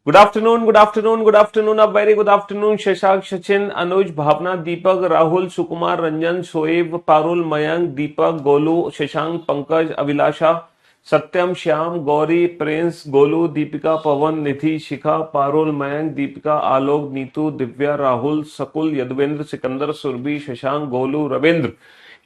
Good afternoon, good afternoon, good afternoon, अब very good afternoon. Shashank, Sachin, Anuj, Bhavna, Deepak, Rahul, Sukumar, Ranjan, Shoaib, Parul, Mayank, Deepak, Golu, Shashank, Pankaj, Abhilasha, Satyam, Shyam, Gauri, Prince, Golu, Deepika, Pawan, Nidhi, Shikha, Parul, Mayank, Deepika, Alok, Neetu, Divya, Rahul, Sakul, Yadvendra, Sikandar, Surabhi, Shashank, Golu, Ravindra.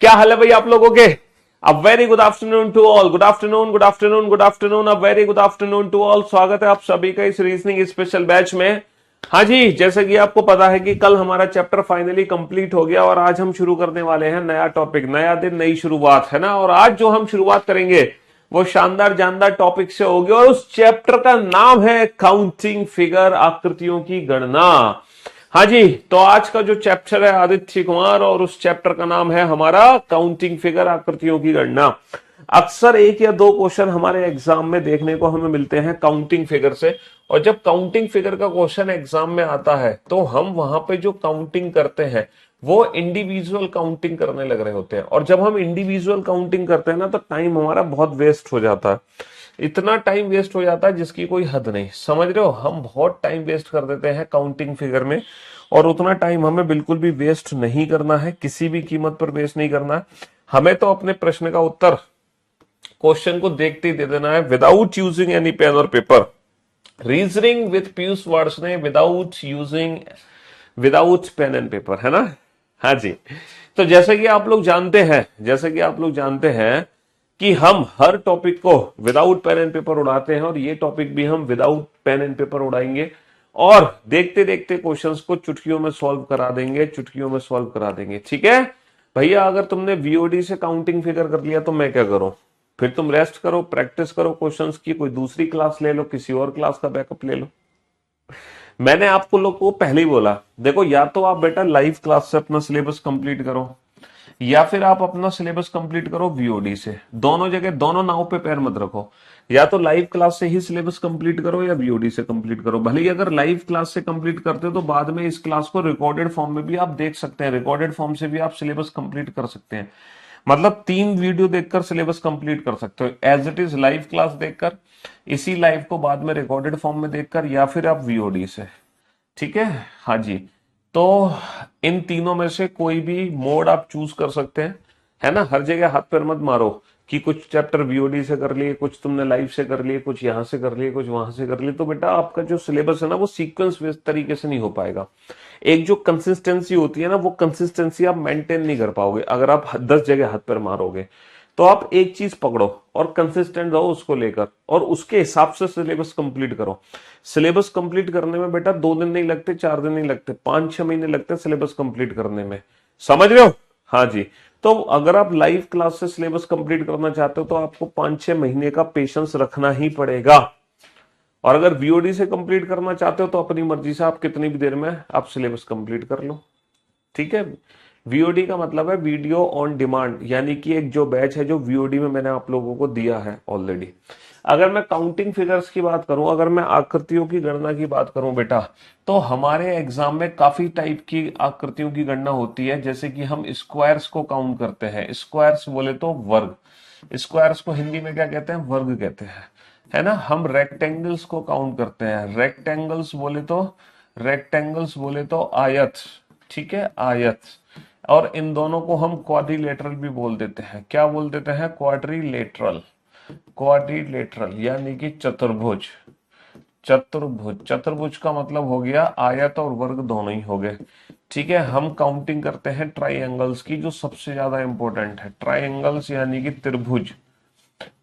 क्या हाल है भाई आप लोगों के? A very good afternoon to all. Good afternoon, good afternoon, good afternoon, a very good afternoon to all. स्वागत है आप सभी का इस रीजनिंग स्पेशल बैच में। हाँ जी, जैसे कि आपको पता है कि कल हमारा चैप्टर फाइनली कंप्लीट हो गया और आज हम शुरू करने वाले हैं नया टॉपिक, नया दिन, नई शुरुआत, है ना। और आज जो हम शुरुआत करेंगे वो शानदार जानदार टॉपिक से होगी और उस चैप्टर का नाम है काउंटिंग फिगर, आकृतियों की गणना। हाँ जी, तो आज का जो चैप्टर है आदित्य कुमार और उस चैप्टर का नाम है हमारा काउंटिंग फिगर, आकृतियों की गणना। अक्सर एक या दो क्वेश्चन हमारे एग्जाम में देखने को हमें मिलते हैं काउंटिंग फिगर से। और जब काउंटिंग फिगर का क्वेश्चन एग्जाम में आता है तो हम वहां पे जो काउंटिंग करते हैं वो इंडिविजुअल काउंटिंग करने लग रहे होते हैं। और जब हम इंडिविजुअल काउंटिंग करते हैं ना तो टाइम हमारा बहुत वेस्ट हो जाता है। इतना टाइम वेस्ट हो जाता है जिसकी कोई हद नहीं, समझ रहे हो। हम बहुत टाइम वेस्ट कर देते हैं काउंटिंग फिगर में और उतना टाइम हमें बिल्कुल भी वेस्ट नहीं करना है, किसी भी कीमत पर वेस्ट नहीं करना है। हमें तो अपने प्रश्न का उत्तर क्वेश्चन को देखते ही दे देना है विदाउट यूजिंग एनी पेन और paper. Reasoning with Piyush wars ने विदाउट पेन एंड पेपर, है ना। हाँ जी, तो जैसे कि आप लोग जानते हैं कि हम हर टॉपिक को विदाउट पेन एंड पेपर उड़ाते हैं और ये टॉपिक भी हम विदाउट पेन एंड पेपर उड़ाएंगे और देखते देखते क्वेश्चंस को चुटकियों में सॉल्व करा देंगे, चुटकियों में सॉल्व करा देंगे। ठीक है भैया, अगर तुमने वीओडी से काउंटिंग फिगर कर लिया तो मैं क्या करूं? फिर तुम रेस्ट करो, प्रैक्टिस करो क्वेश्चंस की, कोई दूसरी क्लास ले लो, किसी और क्लास का बैकअप ले लो। मैंने आपको लोग को पहले ही बोला, देखो या तो आप बेटा लाइव क्लास से अपना सिलेबस कंप्लीट करो या फिर आप अपना सिलेबस कंप्लीट करो वीओडी से। दोनों जगह, दोनों नाव पे पैर मत रखो। या तो लाइव क्लास से ही सिलेबस कंप्लीट करो या वीओडी से कंप्लीट करो। भले ही अगर लाइव क्लास से कंप्लीट करते हो तो बाद में इस क्लास को रिकॉर्डेड फॉर्म में भी आप देख सकते हैं, रिकॉर्डेड फॉर्म से भी आप सिलेबस कंप्लीट कर सकते हैं। मतलब 3 वीडियो देखकर सिलेबस कंप्लीट कर सकते हो, as it is live class देखकर, इसी लाइव को बाद में रिकॉर्डेड फॉर्म में देखकर, या फिर आप वीओडी से। ठीक है, हाँ जी। तो इन तीनों में से कोई भी मोड आप चूज कर सकते हैं, है ना। हर जगह हाथ पैर मत मारो कि कुछ चैप्टर वीओडी से कर लिए, कुछ तुमने लाइव से कर लिए, कुछ यहां से कर लिए, कुछ वहां से कर लिए। तो बेटा आपका जो सिलेबस है ना वो सीक्वेंस बेस्ड तरीके से नहीं हो पाएगा। एक जो कंसिस्टेंसी होती है ना, वो कंसिस्टेंसी आप मेंटेन नहीं कर पाओगे अगर आप 10 जगह हाथ पैर मारोगे। तो आप एक चीज पकड़ो और कंसिस्टेंट रहो उसको लेकर और उसके हिसाब से सिलेबस कंप्लीट करो। सिलेबस कंप्लीट करने में बेटा 2 दिन नहीं लगते, 4 दिन नहीं लगते, 5-6 महीने लगते सिलेबस कंप्लीट करने में, समझ रहे हो। हाँ जी, तो अगर आप लाइव क्लास से सिलेबस कंप्लीट करना चाहते हो तो आपको 5-6 महीने का पेशेंस रखना ही पड़ेगा। और अगर वीओडी से कंप्लीट करना चाहते हो तो अपनी मर्जी से आप कितनी भी देर में आप सिलेबस कंप्लीट कर लो। ठीक है, वीओडी का मतलब है वीडियो ऑन डिमांड, यानी कि एक जो बैच है जो वीओडी में मैंने आप लोगों को दिया है ऑलरेडी। अगर मैं काउंटिंग फिगर्स की बात करूं, अगर मैं आकृतियों की गणना की बात करूं बेटा, तो हमारे एग्जाम में काफी टाइप की आकृतियों की गणना होती है। जैसे कि हम स्क्वायर्स को काउंट करते हैं, स्क्वायर्स बोले तो वर्ग, स्क्वायर्स को हिंदी में क्या कहते हैं? वर्ग कहते हैं, है ना। हम रेक्टेंगल्स को काउंट करते हैं, रेक्टेंगल्स बोले तो आयत। ठीक है, आयत। और इन दोनों को हम क्वाड्रिलेटरल भी बोल देते हैं। क्या बोल देते हैं? क्वाड्रिलेटरल। क्वाड्रिलेटरल यानी कि चतुर्भुज। चतुर्भुज, चतुर्भुज का मतलब हो गया आयत और वर्ग दोनों ही हो गए। ठीक है, हम काउंटिंग करते हैं ट्राइंगल्स की, जो सबसे ज्यादा इंपॉर्टेंट है। ट्राइंगल्स यानी कि त्रिभुज।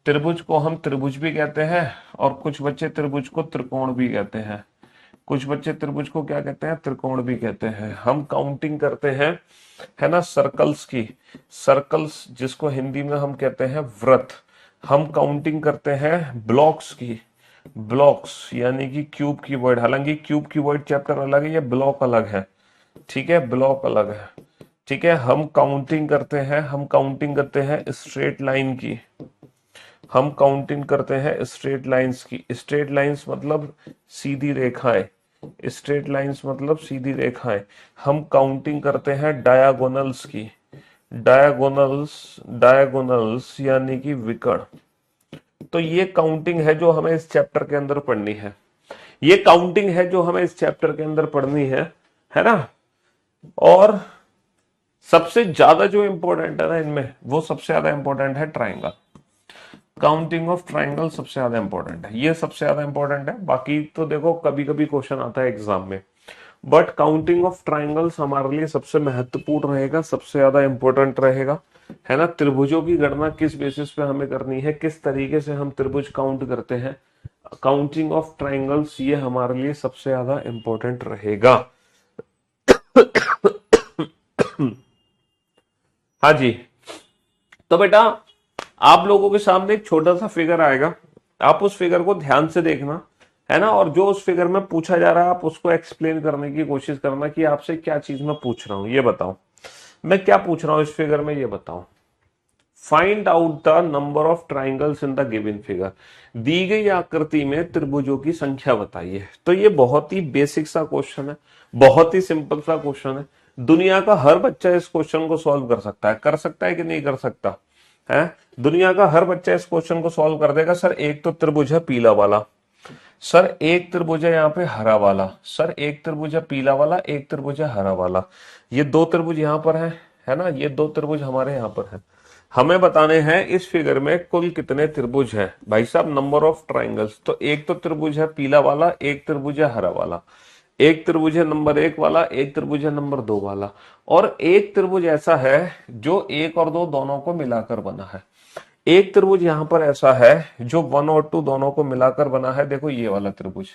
त्रिभुज को हम त्रिभुज भी कहते हैं और कुछ बच्चे त्रिभुज को त्रिकोण भी कहते हैं। कुछ बच्चे त्रिभुज को क्या कहते हैं? त्रिकोण भी कहते हैं। हम काउंटिंग करते हैं, है ना, सर्कल्स की। सर्कल्स जिसको हिंदी में हम कहते हैं वृत्त। हम काउंटिंग करते हैं ब्लॉक्स की। ब्लॉक्स यानी कि क्यूब की वर्ड, हालांकि क्यूब की वर्ड चैप्टर अलग है, ये ब्लॉक अलग है। ठीक है, ब्लॉक अलग है। ठीक है, हम काउंटिंग करते हैं स्ट्रेट लाइन की। हम काउंटिंग करते हैं स्ट्रेट लाइंस की। स्ट्रेट लाइंस मतलब सीधी रेखाएं। स्ट्रेट लाइंस मतलब सीधी रेखाएं। हम काउंटिंग करते हैं डायगोनल्स की। डायगोनल्स यानी कि विकर्ण। तो ये काउंटिंग है जो हमें इस चैप्टर के अंदर पढ़नी है। ये काउंटिंग है जो हमें इस चैप्टर के अंदर पढ़नी है ना। और सबसे ज्यादा जो इंपॉर्टेंट है ना इनमें, वो सबसे ज्यादा इंपॉर्टेंट है ट्राइंगल। काउंटिंग ऑफ ट्राइंगल सबसे ज्यादा इंपॉर्टेंट है, ये सबसे ज्यादा इंपॉर्टेंट है। बाकी तो देखो कभी कभी क्वेश्चन आता है एग्जाम में, बट काउंटिंग ऑफ ट्राइंगल्स हमारे लिए सबसे महत्वपूर्ण रहेगा, सबसे ज्यादा इंपॉर्टेंट रहेगा, है ना। त्रिभुजों की गणना किस बेसिस पे हमें करनी है, किस तरीके से हम त्रिभुज काउंट करते हैं, काउंटिंग ऑफ ट्राइंगल्स, ये हमारे लिए सबसे ज्यादा इंपॉर्टेंट रहेगा। हाँ जी, तो बेटा आप लोगों के सामने एक छोटा सा फिगर आएगा, आप उस फिगर को ध्यान से देखना, है ना। और जो उस फिगर में पूछा जा रहा है आप उसको एक्सप्लेन करने की कोशिश करना कि आपसे क्या चीज मैं पूछ रहा हूं, ये बताओ मैं क्या पूछ रहा हूं इस फिगर में, ये बताओ। Find out the number of triangles in the given figure. दी गई आकृति में त्रिभुजों की संख्या बताइए। तो ये बहुत ही बेसिक सा क्वेश्चन है, बहुत ही सिंपल सा क्वेश्चन है। दुनिया का हर बच्चा इस क्वेश्चन को सॉल्व कर सकता है कि नहीं कर सकता है। दुनिया का हर बच्चा इस क्वेश्चन को सॉल्व कर देगा। सर एक तो त्रिभुज है पीला वाला, सर एक त्रिभुज है यहाँ पे हरा वाला, सर एक त्रिभुज है पीला वाला, एक त्रिभुज है हरा वाला, ये दो त्रिभुज यहाँ पर है ना, ये दो त्रिभुज हमारे यहाँ पर है। हमें बताने हैं इस फिगर में कुल कितने त्रिभुज हैं भाई साहब, नंबर ऑफ ट्राइंगल्स। तो एक तो त्रिभुज है पीला वाला, एक त्रिभुज है हरा वाला, एक त्रिभुज है नंबर 1 वाला, एक त्रिभुज है नंबर 2 वाला, और एक त्रिभुज ऐसा है जो 1 और 2 दोनों को मिलाकर बना है। एक त्रिभुज यहां पर ऐसा है जो 1 और 2 दोनों को मिलाकर बना है। देखो ये वाला त्रिभुज,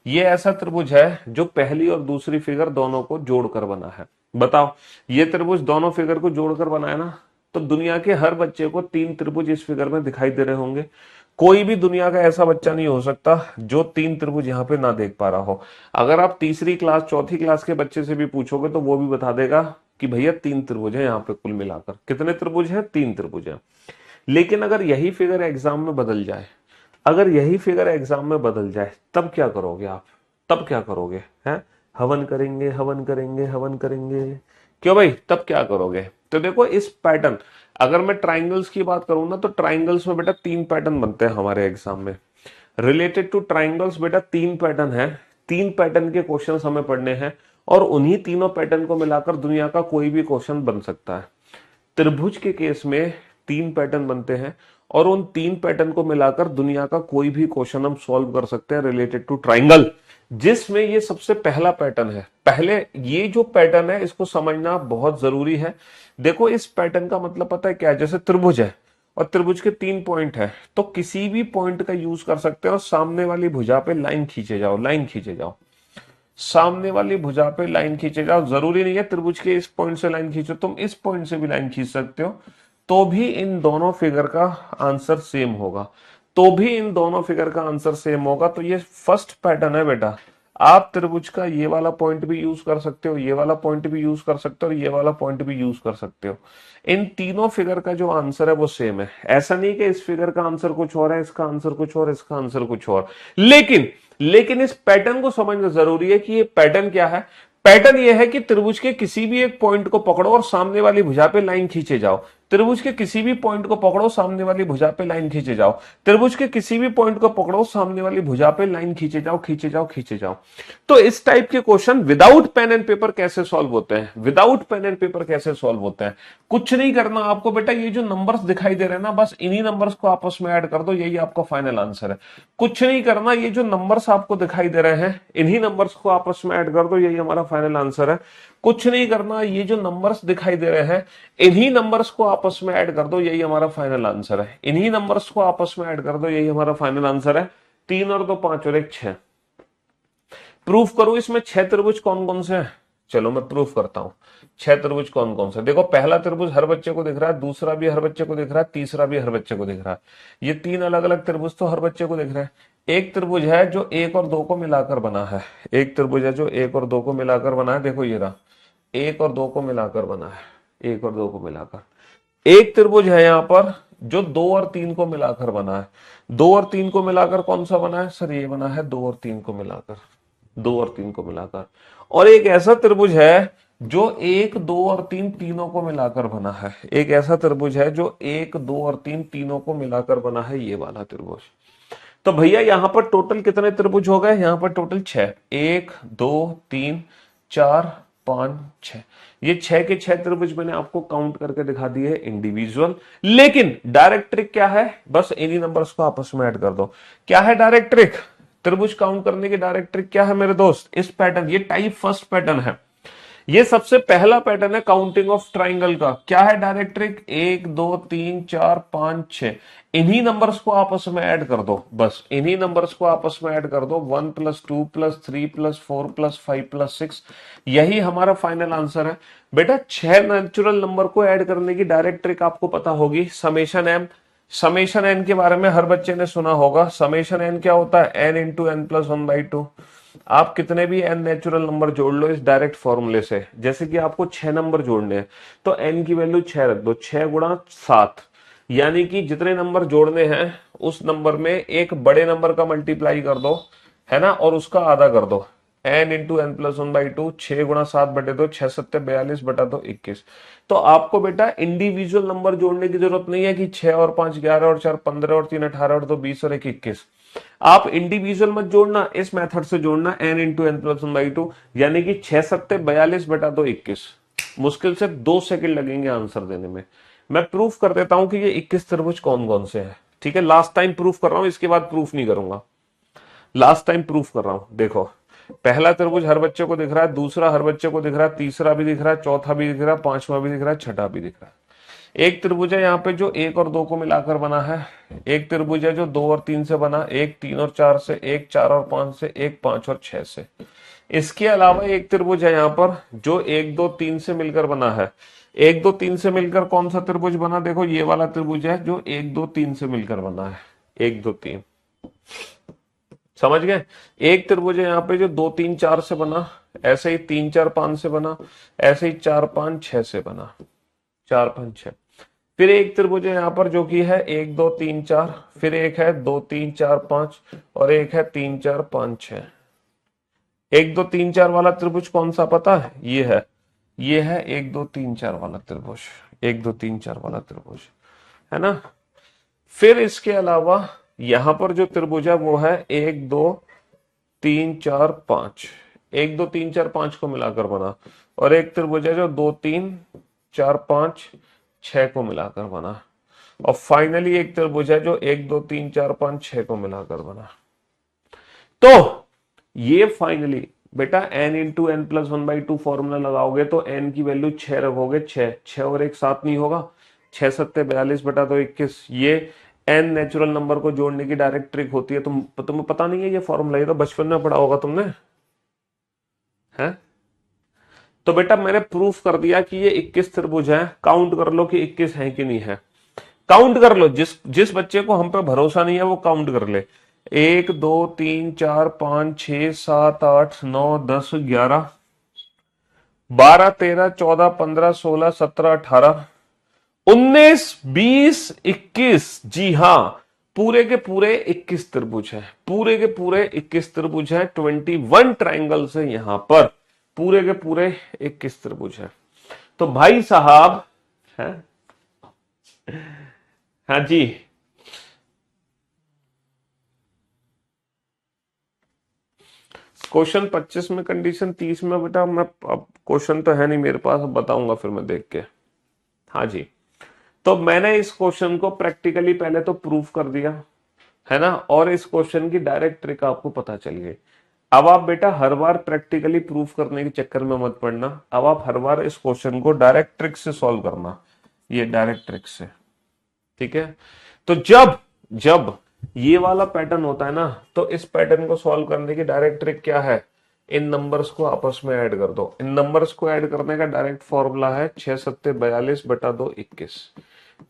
ये ऐसा त्रिभुज है जो पहली और दूसरी फिगर दोनों को जोड़कर बना है। बताओ ये त्रिभुज दोनों फिगर को जोड़कर बना है ना। तो दुनिया के हर बच्चे को 3 त्रिभुज इस फिगर में दिखाई दे रहे होंगे। कोई भी दुनिया का ऐसा बच्चा नहीं हो सकता जो 3 त्रिभुज यहाँ पे ना देख पा रहा हो। अगर आप तीसरी क्लास चौथी क्लास के बच्चे से भी पूछोगे तो वो भी बता देगा कि भैया 3 त्रिभुज है यहाँ पे, कुल मिलाकर कितने त्रिभुज है, 3 त्रिभुज है। लेकिन अगर यही फिगर एग्जाम में बदल जाए, अगर यही फिगर एग्जाम में बदल जाए, तब क्या करोगे आप, तब क्या करोगे हैं? हवन करेंगे, हवन करेंगे, हवन करेंगे, क्यों भाई, तब क्या करोगे? तो देखो इस पैटर्न, अगर मैं ट्राइंगल्स की बात करूं ना, तो ट्राइंगल्स में बेटा 3 पैटर्न बनते हैं हमारे एग्जाम में। रिलेटेड टू ट्राइंगल्स बेटा 3 पैटर्न है, 3 पैटर्न के क्वेश्चन हमें पढ़ने हैं, और उन्हीं तीनों पैटर्न को मिलाकर दुनिया का कोई भी क्वेश्चन बन सकता है। त्रिभुज के केस में 3 पैटर्न बनते हैं, और उन 3 पैटर्न को मिलाकर दुनिया का कोई भी क्वेश्चन हम सॉल्व कर सकते हैं रिलेटेड टू ट्राइंगल, जिसमें ये सबसे पहला पैटर्न है। पहले ये जो पैटर्न है इसको समझना बहुत जरूरी है। देखो इस पैटर्न का मतलब पता है क्या है? जैसे त्रिभुज है और त्रिभुज के 3 पॉइंट है, तो किसी भी पॉइंट का यूज कर सकते हो और सामने वाली भुजा पे लाइन खींचे जाओ, लाइन खींचे जाओ, सामने वाली भुजा पे लाइन खींचे जाओ। जरूरी नहीं है त्रिभुज के इस पॉइंट से लाइन खींचो, तुम इस पॉइंट से भी लाइन खींच सकते हो, तो भी इन दोनों फिगर का आंसर सेम होगा, तो भी इन दोनों फिगर का आंसर सेम होगा। तो ये फर्स्ट पैटर्न है बेटा। आप त्रिभुज का ये वाला पॉइंट भी यूज कर सकते हो, ये वाला पॉइंट भी यूज कर सकते हो, और ये वाला पॉइंट भी यूज कर सकते हो। इन तीनों फिगर का जो आंसर है वो सेम है। ऐसा नहीं कि इस फिगर का आंसर कुछ और है, इसका आंसर कुछ और, इसका आंसर कुछ और। लेकिन इस पैटर्न को समझना जरूरी है कि ये पैटर्न क्या है। पैटर्न ये है कि त्रिभुज के किसी भी एक पॉइंट को पकड़ो और सामने वाली भुजा पे लाइन खींचे जाओ। त्रिभुज के किसी भी पॉइंट को पकड़ो, सामने वाली भुजा पे लाइन खींचे जाओ। त्रिभुज के किसी भी पॉइंट को पकड़ो, सामने वाली भुजा पे लाइन खींचे जाओ, खींचे जाओ, खींचे जाओ। तो इस टाइप के question without pen and paper कैसे सॉल्व होते हैं? विदाउट पेन एंड पेपर कैसे सॉल्व होते हैं? कुछ नहीं करना आपको बेटा, ये जो नंबर्स दिखाई दे रहे हैं ना, बस इन्हीं नंबर्स को आपस में ऐड कर दो, यही आपका फाइनल आंसर है। कुछ नहीं करना, ये जो नंबर्स आपको दिखाई दे रहे हैं इन्हीं नंबर्स को आपस में ऐड कर दो, यही हमारा फाइनल आंसर है। कुछ नहीं करना, ये जो नंबर्स दिखाई दे रहे हैं इन्हीं नंबर्स को आपस में ऐड कर दो, यही हमारा फाइनल आंसर है। इन्हीं नंबर्स को आपस में ऐड कर दो, यही हमारा फाइनल आंसर है। 3 और 2 5 और 1 6। प्रूफ करो इसमें 6 त्रिभुज कौन कौन से हैं। चलो मैं प्रूफ करता हूं 6 त्रिभुज कौन कौन से। देखो पहला त्रिभुज हर बच्चे को दिख रहा है, दूसरा भी हर बच्चे को दिख रहा है, तीसरा भी हर बच्चे को दिख रहा है। ये 3 अलग अलग त्रिभुज तो हर बच्चे को दिख रहे हैं। एक त्रिभुज है जो 1 और 2 को मिलाकर बना है, एक त्रिभुज है जो 1 और 2 को मिलाकर बना है। देखो ये रहा, 1 और 2 को मिलाकर बना है, 1 और 2 को मिलाकर। एक त्रिभुज है यहां पर जो 2 और 3 को मिलाकर बना है। 2 और 3 को मिलाकर कौन सा बना है सर? ये बना है 2 और 3 को मिलाकर, 2 और 3 को मिलाकर। और एक ऐसा त्रिभुज है जो 1 2 और 3 तीनों को मिलाकर बना है। एक ऐसा त्रिभुज है जो 1 2 और 3 तीनों को मिलाकर बना है, ये वाला त्रिभुज। तो भैया यहां पर टोटल कितने त्रिभुज हो गए, यहां पर टोटल 6, 1 2 3 4 5 6, ये 6 के 6 त्रिभुज मैंने आपको काउंट करके दिखा दिए इंडिविजुअल। लेकिन डायरेक्ट ट्रिक क्या है, बस इन्हीं नंबर्स को आपस में ऐड कर दो। क्या है डायरेक्ट ट्रिक, त्रिभुज काउंट करने की डायरेक्ट ट्रिक क्या है मेरे दोस्त, इस पैटर्न, ये टाइप फर्स्ट पैटर्न है, ये सबसे पहला पैटर्न है काउंटिंग ऑफ ट्राइंगल का। क्या है डायरेक्ट ट्रिक, 1 2 3 4 5 6, इन्हीं नंबर्स को आपस में ऐड कर दो, बस इन्हीं नंबर्स को आपस में ऐड कर दो, 1 + 2 + 3 + 4 + 5 + 6, यही हमारा फाइनल आंसर है। बेटा 6 नेचुरल नंबर को ऐड करने की डायरेक्ट ट्रिक आपको पता होगी, समेशन एम, समेशन एन के बारे में हर बच्चे ने सुना होगा। समेशन एन क्या होता है, एन इंटू एन प्लस 1/2। आप कितने भी एन नेचुरल नंबर जोड़ लो इस डायरेक्ट फॉर्मूले से, जैसे कि आपको 6 नंबर जोड़ने हैं तो एन की वैल्यू 6 रख दो, 6 गुणा 7, यानी कि जितने नंबर जोड़ने हैं उस नंबर में एक बड़े नंबर का मल्टीप्लाई कर दो, है ना, और उसका आधा कर दो। एन इंटू एन प्लस 1/2, 6 गुणा 7/2, 6 7 42 बटा 2 21। तो आपको बेटा इंडिविजुअल नंबर जोड़ने की जरूरत नहीं है कि 6 और 5 11 और 4 15 और 3 18 और 2 20 और 1 21। आप इंडिविजुअल मत जोड़ना, इस मेथड से जोड़ना, एन इंटू एन प्लस 1/2, यानी कि 6 7 42 बटा 2 21। मुश्किल से 2 सेकंड लगेंगे आंसर देने में। मैं प्रूफ कर देता हूं कि ये 21 त्रिभुज कौन कौन से हैं। ठीक है, लास्ट टाइम प्रूफ कर रहा हूं, इसके बाद प्रूफ नहीं करूंगा। लास्ट टाइम प्रूफ कर रहा हूं, देखो पहला त्रिभुज हर बच्चे को दिख रहा है, दूसरा हर बच्चे को दिख रहा है, तीसरा भी दिख रहा है, चौथा भी दिख रहा है, पांचवा भी दिख रहा है, छठा भी दिख रहा है। एक त्रिभुज है यहाँ पे जो 1 और 2 को मिलाकर बना है, एक त्रिभुज है जो 2 और 3 से बना, एक 3 और 4 से, एक 4 और 5 से, एक 5 और 6 से। इसके अलावा एक त्रिभुज है यहाँ पर जो 1 2 3 से मिलकर बना है। 1 2 3 से मिलकर कौन सा त्रिभुज बना, देखो ये वाला त्रिभुज है जो 1 2 3 से मिलकर बना है, 1 2 3, समझ गए। एक त्रिभुज है यहाँ पे जो 2 3 4 से बना, ऐसे ही 3 4 5 से बना, ऐसे ही 4 5 6 से बना, 4 5 6। फिर एक त्रिभुज है यहाँ पर जो कि है 1 2 3 4, फिर एक है 2 3 4 5 और एक है 3 4 5 6। 1 2 3 4 वाला त्रिभुज कौन सा पता है, ये है 1 2 3 4 वाला त्रिभुज, 1 2 3 4 वाला त्रिभुज, है ना। फिर इसके अलावा यहां पर जो त्रिभुज है वो है 1 2 3 4 5, 1 2 3 4 5 को मिलाकर बना, और एक त्रिभुज है जो 2 3 4 5 6 को मिलाकर बना, और फाइनली एक त्रिभुज है जो 1 2 3 4 5 6 को मिलाकर बना। तो ये फाइनली बेटा n into n plus 1/2 formula लगाओगे तो n की वैल्यू 6 रखोगे, 6 और 1 7 नहीं होगा, 6 7 42 बटा 2 21। ये n नेचुरल नंबर को जोड़ने की डायरेक्ट ट्रिक होती है। तुम्हें पता नहीं है ये फॉर्मूला, ये तो बचपन में पढ़ा होगा तुमने, है। तो बेटा मैंने प्रूफ कर दिया कि ये 21 त्रिभुज हैं, काउंट कर लो कि 21 है कि नहीं है, काउंट कर लो। जिस जिस बच्चे को हम पे भरोसा नहीं है वो काउंट कर ले। 1 2 3 4 5 6 7 8 9 10 11 12 13 14 15 16 17 18 19 20 21। जी हाँ, पूरे के पूरे 21 त्रिभुज हैं, पूरे के पूरे 21 त्रिभुज हैं, 21 ट्राइंगल्स है यहां पर, पूरे के पूरे 21 त्रिभुज है। तो भाई साहब है, हाँ जी, क्वेश्चन 25 में कंडीशन 30 में बेटा, मैं अब क्वेश्चन तो है नहीं मेरे पास, अब बताऊंगा फिर मैं देख के। हाँ जी, तो मैंने इस क्वेश्चन को प्रैक्टिकली पहले तो प्रूफ कर दिया, है ना, और इस क्वेश्चन की डायरेक्ट ट्रिक आपको पता चल गई। अब आप बेटा हर बार प्रैक्टिकली प्रूफ करने के चक्कर में मत पड़ना, अब आप हर बार इस क्वेश्चन को डायरेक्ट ट्रिक से सॉल्व करना, ये डायरेक्ट ट्रिक से, ठीक है। तो जब जब ये वाला पैटर्न होता है ना, तो इस पैटर्न को सॉल्व करने की डायरेक्ट ट्रिक क्या है, इन नंबर्स को आपस में ऐड कर दो। इन नंबर्स को ऐड करने का डायरेक्ट फॉर्मूला है 6 7 42 बटा 2 21।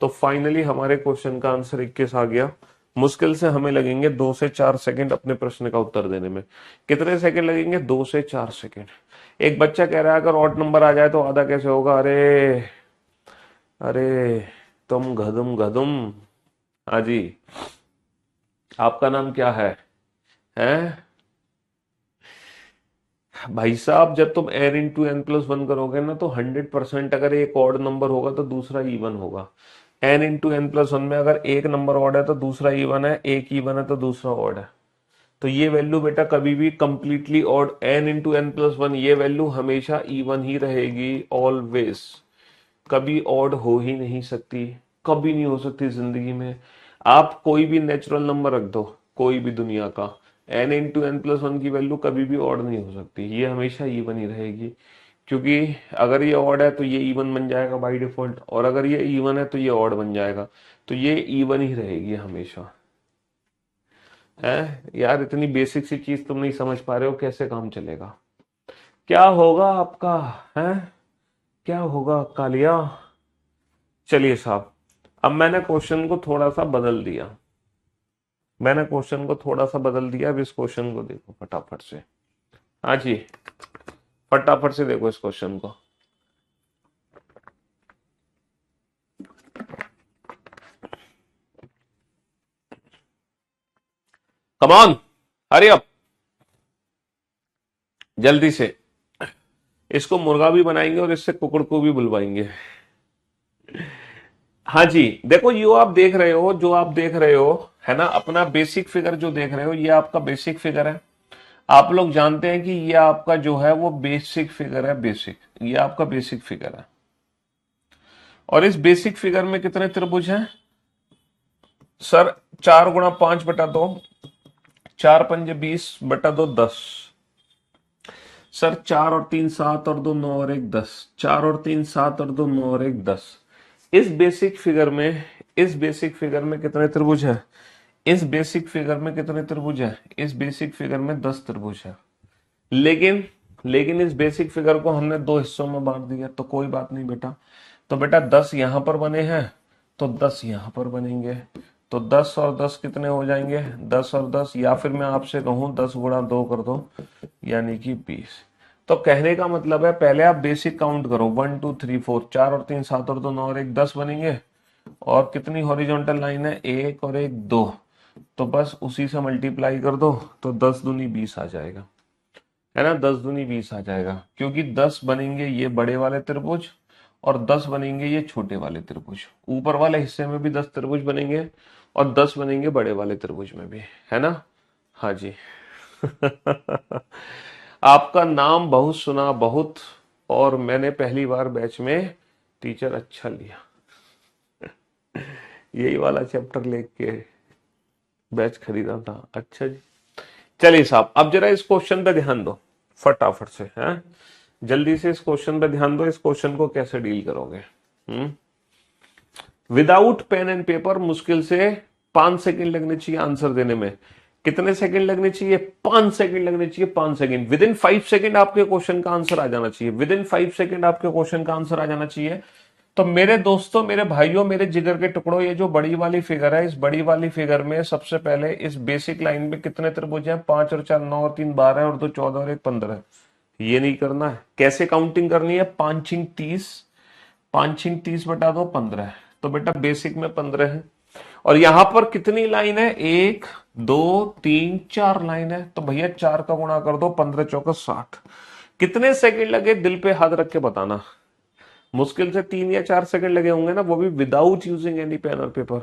तो फाइनली हमारे क्वेश्चन का आंसर 21 आ गया। मुश्किल से हमें लगेंगे 2 से 4 सेकंड अपने प्रश्न का उत्तर देने में। कितने सेकंड लगेंगे, 2 से 4 सेकंड। एक बच्चा कह रहा है अगर ऑड नंबर आ जाए तो आधा कैसे होगा, अरे अरे तुम गधम गधम। हाँ जी, आपका नाम क्या है, हैं भाई साहब। जब तुम n इंटू एन प्लस 1 करोगे ना तो 100% अगर एक ऑड नंबर होगा तो दूसरा इवन होगा। n into n plus one में अगर एक नंबर ऑड है तो दूसरा इवन है, एक इवन है तो दूसरा ऑड है। तो ये वैल्यू बेटा कभी भी completely odd, n into n plus one, ये वैल्यू हमेशा इवन ही रहेगी ऑलवेज, कभी ऑड हो ही नहीं सकती, कभी नहीं हो सकती जिंदगी में। आप कोई भी नेचुरल नंबर रख दो, कोई भी दुनिया का, n into n plus one की वैल्यू कभी भी ऑड नहीं हो सकती, ये हमेशा इवन ही रहेगी। क्योंकि अगर ये ऑड है तो ये इवन बन जाएगा बाय डिफॉल्ट, और अगर ये इवन है तो ये ऑड बन जाएगा, तो ये इवन ही रहेगी हमेशा। है यार, इतनी बेसिक सी चीज तुम नहीं समझ पा रहे हो, कैसे काम चलेगा? क्या होगा आपका? है क्या होगा कालिया? चलिए साहब, अब मैंने क्वेश्चन को थोड़ा सा बदल दिया, मैंने क्वेश्चन को थोड़ा सा बदल दिया। अब इस क्वेश्चन को देखो फटाफट से। हाँ जी, फटाफट से देखो इस क्वेश्चन को। कम ऑन, हरी अप, जल्दी से। इसको मुर्गा भी बनाएंगे और इससे कुकुड़ को भी बुलवाएंगे। हाँ जी, देखो यो आप देख रहे हो, जो आप देख रहे हो है ना, अपना बेसिक फिगर जो देख रहे हो, ये आपका बेसिक फिगर है। आप लोग जानते हैं कि ये आपका जो है वो बेसिक फिगर है, बेसिक, ये आपका बेसिक फिगर है। और इस बेसिक फिगर में कितने त्रिभुज हैं सर? 4 गुणा 5/2, 4×5 = 20/2 10। सर 4 और 3 7 और 2 9 और 1 10, 4 और 3 7 और 2 9 और 1 10। इस बेसिक फिगर में, इस बेसिक फिगर में कितने त्रिभुज है? इस बेसिक फिगर में कितने त्रिभुज है? इस बेसिक फिगर में 10 त्रिभुज है। लेकिन लेकिन इस बेसिक फिगर को हमने दो हिस्सों में बांट दिया, तो कोई बात नहीं बेटा। तो बेटा 10 यहां पर बने हैं तो 10 यहां पर बनेंगे, तो 10 और 10 कितने हो जाएंगे? 10 और 10, या फिर मैं आपसे कहूं 10 × 2 कर दो, यानी कि 20। तो कहने का मतलब है पहले आप बेसिक काउंट करो, 1 2 3 4, 4 और 3 7 और 2 9 और 1 10 बनेंगे। और कितनी हॉरिजॉन्टल लाइन है? 1 और 1 2, तो बस उसी से मल्टीप्लाई कर दो, तो 10 दूनी 20 आ जाएगा, है ना, 10 दूनी 20 आ जाएगा। क्योंकि 10 बनेंगे ये बड़े वाले त्रिभुज और 10 बनेंगे ये छोटे वाले त्रिभुज। ऊपर वाले हिस्से में भी 10 त्रिभुज बनेंगे और 10 बनेंगे बड़े वाले त्रिभुज में भी, है ना। हाँ जी। आपका नाम बहुत सुना, बहुत, और मैंने पहली बार बैच में टीचर अच्छा लिया, यही वाला चैप्टर लेके बैच खरीदा था। अच्छा जी, चलिए साहब, अब जरा इस क्वेश्चन पे ध्यान दो फटाफट से, हैं जल्दी से इस क्वेश्चन पे ध्यान दो। इस क्वेश्चन को कैसे डील करोगे? विदाउट पेन एंड पेपर मुश्किल से 5 सेकंड लगने चाहिए आंसर देने में। कितने सेकंड लगने चाहिए? 5 सेकंड लगने चाहिए, 5 सेकंड। विद इन 5 सेकंड आपके क्वेश्चन का आंसर आ जाना चाहिए, विद इन 5 सेकंड आपके क्वेश्चन का आंसर आ जाना चाहिए। तो मेरे दोस्तों, मेरे भाइयों, मेरे जिगर के टुकड़ों, ये जो बड़ी वाली फिगर है, इस बड़ी वाली फिगर में सबसे पहले इस बेसिक लाइन में कितने त्रिभुज हैं? 5 और 4 9 और 3 12 और 2 14 और 1 15। ये नहीं करना है, कैसे काउंटिंग करनी है? 5 × 30, 5 × 30/2 15। तो बेटा बेसिक में 15 है, और यहां पर कितनी लाइन है? 1 2 3 4 लाइन है। तो भैया 4 का गुणा कर दो, 15 चौका 60। कितने सेकंड लगे? दिल पे हाथ रख के बताना। मुश्किल से 3 या 4 सेकंड लगे होंगे ना, वो भी विदाउट यूजिंग एनी पेन और पेपर।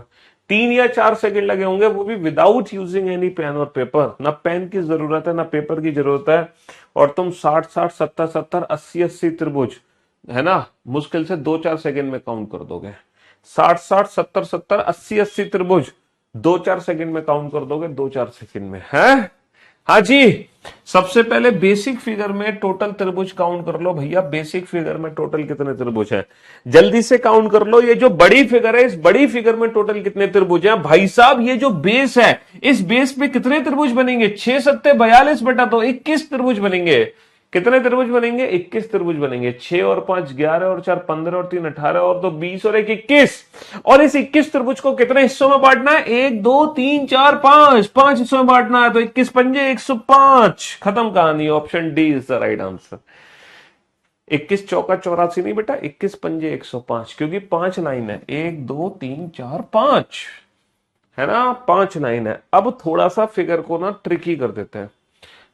3 या 4 सेकंड लगे होंगे, वो भी विदाउट यूजिंग एनी पेन और पेपर। ना पेन की जरूरत है ना पेपर की जरूरत है, और तुम 60 60 70 70 80 80 त्रिभुज, है ना, मुश्किल से 2-4 सेकंड में काउंट कर दोगे। 60 60 70 70 80 80 त्रिभुज 2-4 सेकंड में काउंट कर दोगे, 2-4 सेकंड में, है। हाँ जी, सबसे पहले बेसिक फिगर में टोटल त्रिभुज काउंट कर लो भैया। बेसिक फिगर में टोटल कितने त्रिभुज हैं? जल्दी से काउंट कर लो। ये जो बड़ी फिगर है, इस बड़ी फिगर में टोटल कितने त्रिभुज हैं भाई साहब? ये जो बेस है, इस बेस पे कितने त्रिभुज बनेंगे? 6 7 42 बटा 2 21 त्रिभुज बनेंगे। कितने त्रिभुज बनेंगे? 21 त्रिभुज बनेंगे। 6 और 5 11 और 4 15 और 3 18 और 2 20 और 1 21। और इस 21 त्रिभुज को कितने हिस्सों में बांटना है? 1 2 3 4 5, 5 हिस्सों में बांटना है। तो 21 पंजे 105। खत्म कहानी। Option D is the right answer. 21 चौका 84 नहीं बेटा, 21 पंजे 105, क्योंकि 5 लाइन है। 1 2 3 4 5, है ना, 5 लाइन है। अब थोड़ा सा फिगर को ना ट्रिकी कर देते हैं,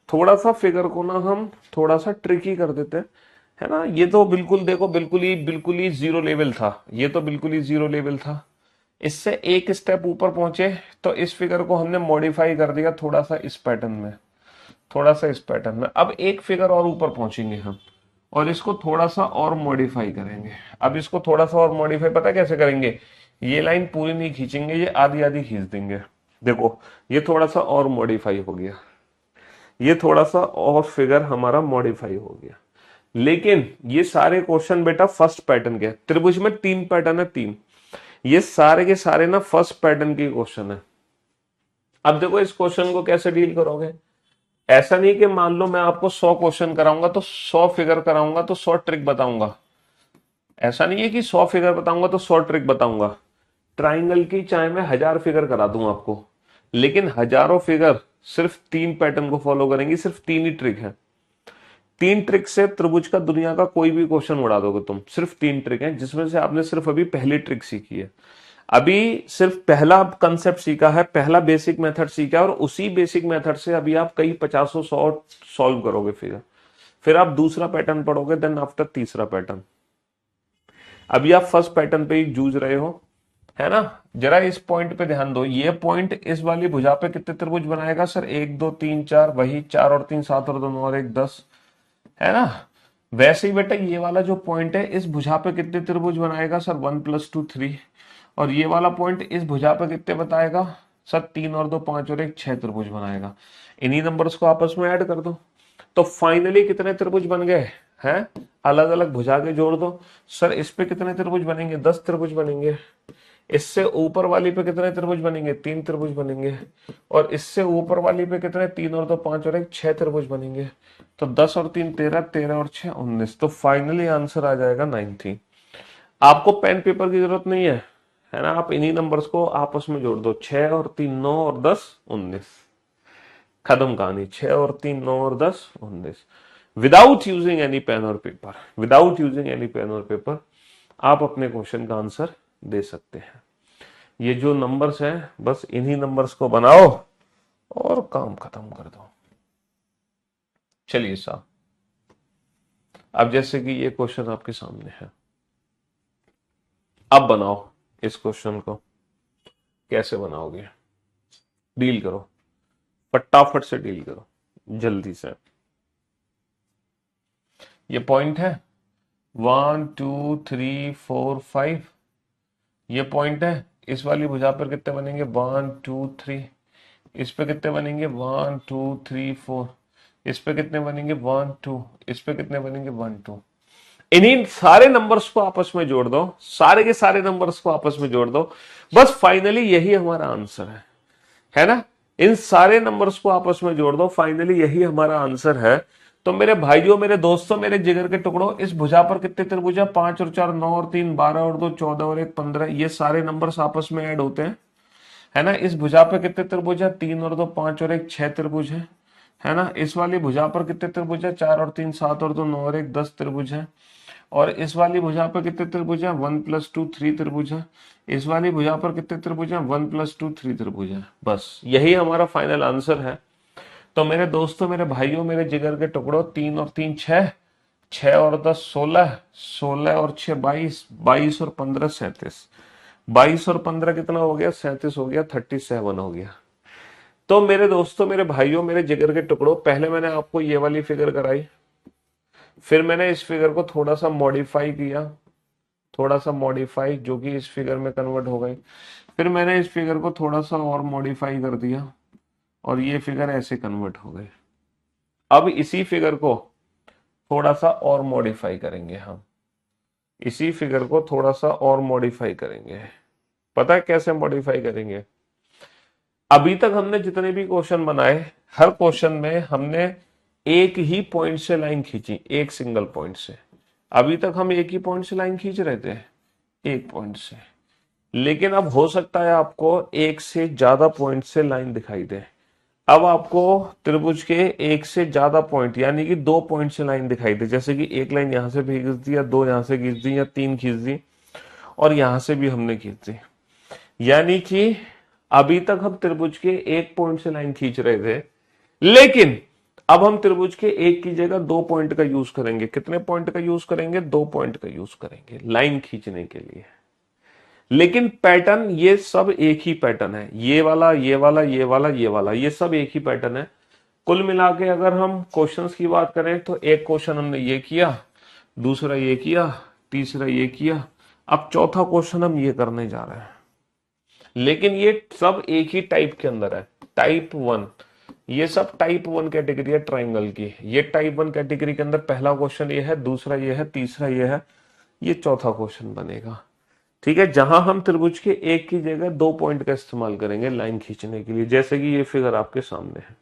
थोड़ा सा फिगर को ना हम थोड़ा सा ट्रिकी कर देते हैं, है ना। ये तो बिल्कुल देखो, बिल्कुल ही जीरो लेवल था, ये तो बिल्कुल ही जीरो लेवल था। इससे एक स्टेप ऊपर पहुंचे तो इस फिगर को हमने मॉडिफाई कर दिया थोड़ा सा इस पैटर्न में, थोड़ा सा इस पैटर्न में। अब एक फिगर और ऊपर पहुंचेंगे हम और इसको थोड़ा सा और मॉडिफाई करेंगे। अब इसको थोड़ा सा और मॉडिफाई पता कैसे करेंगे, ये लाइन पूरी नहीं खींचेंगे, ये आधी आधी खींच देंगे। देखो ये थोड़ा सा और मॉडिफाई हो गया, ये थोड़ा सा और फिगर हमारा मॉडिफाई हो गया। लेकिन ये सारे क्वेश्चन बेटा फर्स्ट पैटर्न के, त्रिभुज में 3 पैटर्न है, 3, ये सारे के सारे ना फर्स्ट पैटर्न के क्वेश्चन है। अब देखो इस क्वेश्चन को कैसे डील करोगे, ऐसा नहीं कि मान लो मैं आपको 100 क्वेश्चन कराऊंगा तो 100 फिगर कराऊंगा तो 100 ट्रिक बताऊंगा। ऐसा नहीं है कि 100 फिगर बताऊंगा तो 100 ट्रिक बताऊंगा। ट्राइंगल की चाहे मैं 1000 फिगर करा दूं आपको, लेकिन हजारों फिगर सिर्फ 3 पैटर्न को फॉलो करेंगी, सिर्फ 3 ही ट्रिक है। 3 ट्रिक से त्रिभुज का दुनिया का कोई भी क्वेश्चन उड़ा दोगे तुम। सिर्फ 3 ट्रिक हैं, जिसमें से आपने सिर्फ अभी पहली ट्रिक सीखी है। अभी सिर्फ पहला कंसेप्ट सीखा है, पहला बेसिक मेथड सीखा है, और उसी बेसिक मेथड से अभी आप कई 50 100 सॉल्व करोगे। फिर आप दूसरा पैटर्न पढ़ोगे, देन आफ्टर तीसरा पैटर्न। अभी आप फर्स्ट पैटर्न पे ही जूझ रहे हो, है ना। जरा इस पॉइंट पे ध्यान दो, ये पॉइंट इस वाली भुजा पे कितने त्रिभुज बनाएगा सर, 1 2 3 4, वही 4 और 3 7 और 2 और 1 10, है ना। वैसे ही बेटा ये वाला जो पॉइंट है इस भुजा पे कितने त्रिभुज बनाएगा सर, 1 + 2 3, और ये वाला पॉइंट इस भुजा पे कितने बताएगा सर, 3 और 2 5 और 1 6 त्रिभुज बनाएगा। इन्हीं नंबर्स को आपस में ऐड कर दो, तो फाइनली कितने त्रिभुज बन गए हैं, अलग अलग भुजा के जोड़ दो। सर इस पे कितने त्रिभुज बनेंगे, 10 त्रिभुज बनेंगे। इससे ऊपर वाली पे कितने त्रिभुज बनेंगे, 3 त्रिभुज बनेंगे। और इससे ऊपर वाली पे कितने, 3 और 2 5 और 1 6 त्रिभुज बनेंगे। तो 10 और 3 13, 13 और 6 19। तो फाइनली आंसर आ जाएगा 19। आपको पेन पेपर की जरूरत नहीं है ना, आप इन्हीं नंबर्स को आपस में जोड़ दो, 6 और 3 9 और 10 19। खत्म कहानी, 6 और 3 9 और 10 19। विदाउट यूजिंग एनी पेन और पेपर, विदाउट यूजिंग एनी पेन और पेपर आप अपने क्वेश्चन का आंसर दे सकते हैं। ये जो नंबर्स हैं बस इन्हीं नंबर्स को बनाओ और काम खत्म कर दो। चलिए साहब, अब जैसे कि ये क्वेश्चन आपके सामने है, अब बनाओ इस क्वेश्चन को। कैसे बनाओगे, डील करो, फटाफट से डील करो, जल्दी से। ये पॉइंट है 1 2 3 4 5, ये पॉइंट है। इस वाली भुजा पर कितने बनेंगे, 1 2 3। इस पे कितने बनेंगे, 1 2 3 4। इस पे कितने बनेंगे, 1 2। इस पे कितने बनेंगे, 1 2। इन्हीं सारे नंबर्स को आपस में जोड़ दो, सारे के सारे नंबर्स को आपस में जोड़ दो, बस फाइनली यही हमारा आंसर है ना। इन सारे नंबर्स को आपस में जोड़ दो, फाइनली यही हमारा आंसर है। तो मेरे भाइयों, मेरे दोस्तों, मेरे जिगर के टुकड़ों, इस भुजा पर कितने त्रिभुज है, 5 और 4 9 और 3 12 और 2 14 और 1 15। ये सारे नंबर्स आपस में ऐड होते हैं, है ना। इस भुजा पर कितने त्रिभुज है, 3 और 2 5 और 1 6 त्रिभुज है ना। इस वाली भुजा पर कितने त्रिभुज है, 4 और 3 7 और 2 9 और 1 10 त्रिभुज है। और इस वाली भुजा पर कितने त्रिभुज है, 1 + 2 3 त्रिभुज है। इस वाली भुजा पर कितने त्रिभुज है, 1 + 2 3 त्रिभुज है। बस यही हमारा फाइनल आंसर है। तो मेरे दोस्तों, मेरे भाइयों, मेरे जिगर के टुकड़ों, 3 और 3 6, 6 और 10 16, 16 और 6 22, 22 और 15 37, 22 और 15 कितना हो गया, 37 हो गया, 37 हो गया। तो मेरे दोस्तों, मेरे भाइयों, मेरे जिगर के टुकड़ों, पहले मैंने आपको ये वाली फिगर कराई, फिर मैंने इस फिगर को थोड़ा सा मॉडिफाई किया, थोड़ा सा मॉडिफाई, जो कि इस फिगर में कन्वर्ट हो गई। फिर मैंने इस फिगर को थोड़ा सा और मॉडिफाई कर दिया और ये फिगर ऐसे कन्वर्ट हो गई। अब इसी फिगर को थोड़ा सा और मॉडिफाई करेंगे हम, इसी फिगर को थोड़ा सा और मॉडिफाई करेंगे। पता है कैसे मॉडिफाई करेंगे, अभी तक हमने जितने भी क्वेश्चन बनाए, हर क्वेश्चन में हमने एक ही पॉइंट से लाइन खींची, एक सिंगल पॉइंट से। अभी तक हम एक ही पॉइंट से लाइन खींच रहे थे, एक पॉइंट से। लेकिन अब हो सकता है आपको एक से ज्यादा पॉइंट से लाइन दिखाई दे। अब आपको त्रिभुज के एक से ज्यादा पॉइंट, यानी कि 2 पॉइंट से लाइन दिखाई दे। जैसे कि एक लाइन यहां से भी खींच दी, या 2 यहां से खींच दी, या 3 खींच दी, और यहां से भी हमने खींच दी। यानी कि अभी तक हम त्रिभुज के एक पॉइंट से लाइन खींच रहे थे, लेकिन अब हम त्रिभुज के एक की जगह 2 पॉइंट का यूज करेंगे। कितने पॉइंट का यूज करेंगे, 2 पॉइंट का यूज करेंगे लाइन खींचने के लिए। लेकिन पैटर्न ये सब एक ही पैटर्न है, ये वाला ये वाला ये वाला ये वाला, ये सब एक ही पैटर्न है। कुल मिला के अगर हम क्वेश्चंस की बात करें तो एक क्वेश्चन हमने ये किया, दूसरा ये किया, तीसरा ये किया, अब चौथा क्वेश्चन हम ये करने जा रहे हैं। लेकिन ये सब एक ही टाइप के अंदर है, टाइप 1। ये सब टाइप 1 कैटेगरी है ट्राइंगल की। ये टाइप 1 कैटेगरी के अंदर पहला क्वेश्चन ये है, दूसरा ये है, तीसरा ये है, ये चौथा क्वेश्चन बनेगा। ठीक है, जहां हम त्रिभुज के एक की जगह 2 पॉइंट का इस्तेमाल करेंगे लाइन खींचने के लिए। जैसे कि ये फिगर आपके सामने है,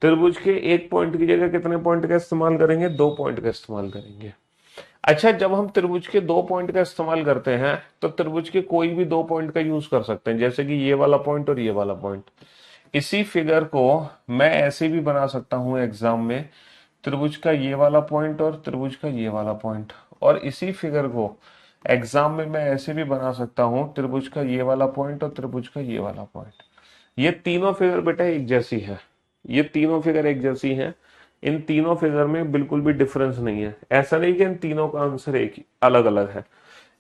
त्रिभुज के एक पॉइंट की जगह कितने पॉइंट का इस्तेमाल करेंगे? 2 पॉइंट का इस्तेमाल करेंगे। अच्छा, जब हम त्रिभुज के 2 पॉइंट का इस्तेमाल करते हैं तो त्रिभुज के कोई भी 2 पॉइंट का यूज कर सकते हैं, जैसे कि ये वाला पॉइंट और ये वाला पॉइंट। इसी फिगर को मैं ऐसे भी बना सकता हूं एग्जाम में, त्रिभुज का ये वाला पॉइंट और त्रिभुज का ये वाला पॉइंट। और इसी फिगर को एग्जाम में मैं ऐसे भी बना सकता हूं, त्रिभुज का ये वाला पॉइंट और त्रिभुज का ये वाला पॉइंट। ये तीनों फिगर बेटा एक जैसी है, ये तीनों फिगर एक जैसी हैं। इन तीनों फिगर में बिल्कुल भी डिफरेंस नहीं है। ऐसा नहीं कि इन तीनों का आंसर एक ही अलग अलग है,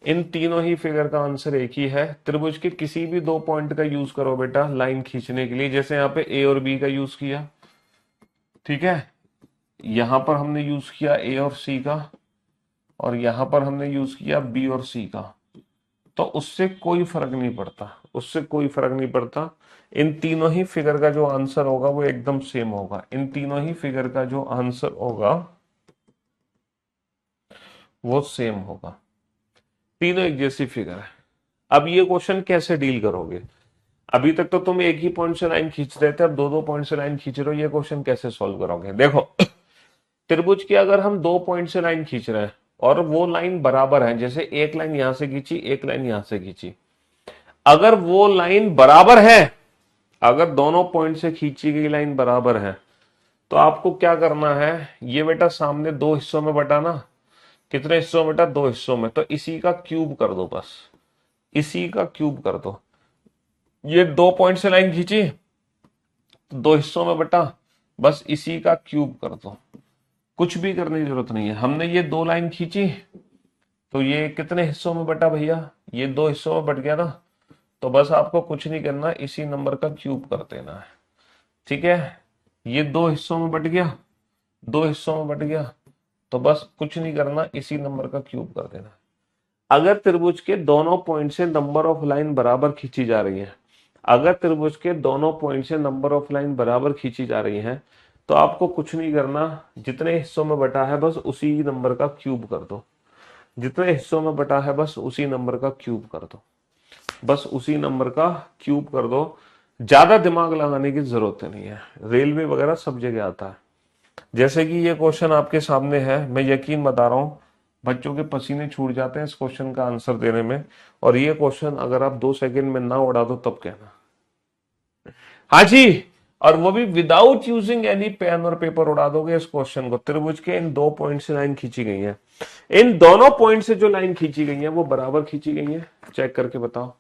इन तीनों ही फिगर का आंसर एक ही है। त्रिभुज के किसी भी 2 पॉइंट का यूज करो बेटा लाइन खींचने के लिए। जैसे यहाँ पे ए और बी का यूज किया, ठीक है, यहां पर हमने यूज किया ए और सी का, और यहां पर हमने यूज किया बी और सी का, तो उससे कोई फर्क नहीं पड़ता, उससे कोई फर्क नहीं पड़ता। इन तीनों ही फिगर का जो आंसर होगा वो एकदम सेम होगा। इन तीनों ही फिगर का जो आंसर होगा वो सेम होगा, तीनों एक जैसी फिगर है। अब ये क्वेश्चन कैसे डील करोगे? अभी तक तो तुम एक ही पॉइंट से लाइन खींच रहे थे, अब 2-2 पॉइंट से लाइन खींच रहे हो। ये क्वेश्चन कैसे सॉल्व करोगे? देखो, त्रिभुज की अगर हम 2 पॉइंट से लाइन खींच रहे हैं और वो लाइन बराबर है, जैसे एक लाइन यहां से खींची, एक लाइन यहां से खींची, अगर वो लाइन बराबर है, अगर दोनों पॉइंट से खींची गई लाइन बराबर है, तो आपको क्या करना है, ये बेटा सामने 2 हिस्सों में बटाना। कितने हिस्सों में बेटा? 2 हिस्सों में। तो इसी का क्यूब कर दो, बस इसी का क्यूब कर दो। ये 2 पॉइंट से लाइन खींची तो 2 हिस्सों में बटा, बस इसी का क्यूब कर दो। कुछ भी करने की जरूरत नहीं है। हमने ये 2 लाइन खींची तो ये कितने हिस्सों में बटा भैया? ये 2 हिस्सों में बट गया ना, तो बस आपको कुछ नहीं करना, इसी नंबर का क्यूब कर देना है। ठीक है, ये 2 हिस्सों में बट गया, 2 हिस्सों में बट गया, तो बस कुछ नहीं करना, इसी नंबर का क्यूब कर देना। अगर त्रिभुज के दोनों पॉइंट से नंबर ऑफ लाइन बराबर खींची जा रही है, अगर त्रिभुज के दोनों पॉइंट से नंबर ऑफ लाइन बराबर खींची जा रही है, तो आपको कुछ नहीं करना, जितने हिस्सों में बटा है बस उसी नंबर का क्यूब कर दो। जितने हिस्सों में बटा है बस उसी नंबर का क्यूब कर दो, बस उसी नंबर का क्यूब कर दो। ज्यादा दिमाग लगाने की जरूरत नहीं है, रेलवे वगैरह सब जगह आता है। जैसे कि ये क्वेश्चन आपके सामने है, मैं यकीन बता रहा हूं बच्चों के पसीने छूट जाते हैं इस क्वेश्चन का आंसर देने में। और ये क्वेश्चन अगर आप 2 सेकंड में ना उड़ा दो तब कहना। हाँ जी, और वो भी विदाउट यूजिंग एनी पेन और पेपर उड़ा दोगे इस क्वेश्चन को। त्रिभुज के इन 2 पॉइंट से लाइन खींची गई है, इन दोनों पॉइंट से जो लाइन खींची गई है वो बराबर खींची गई है। चेक करके बताओ।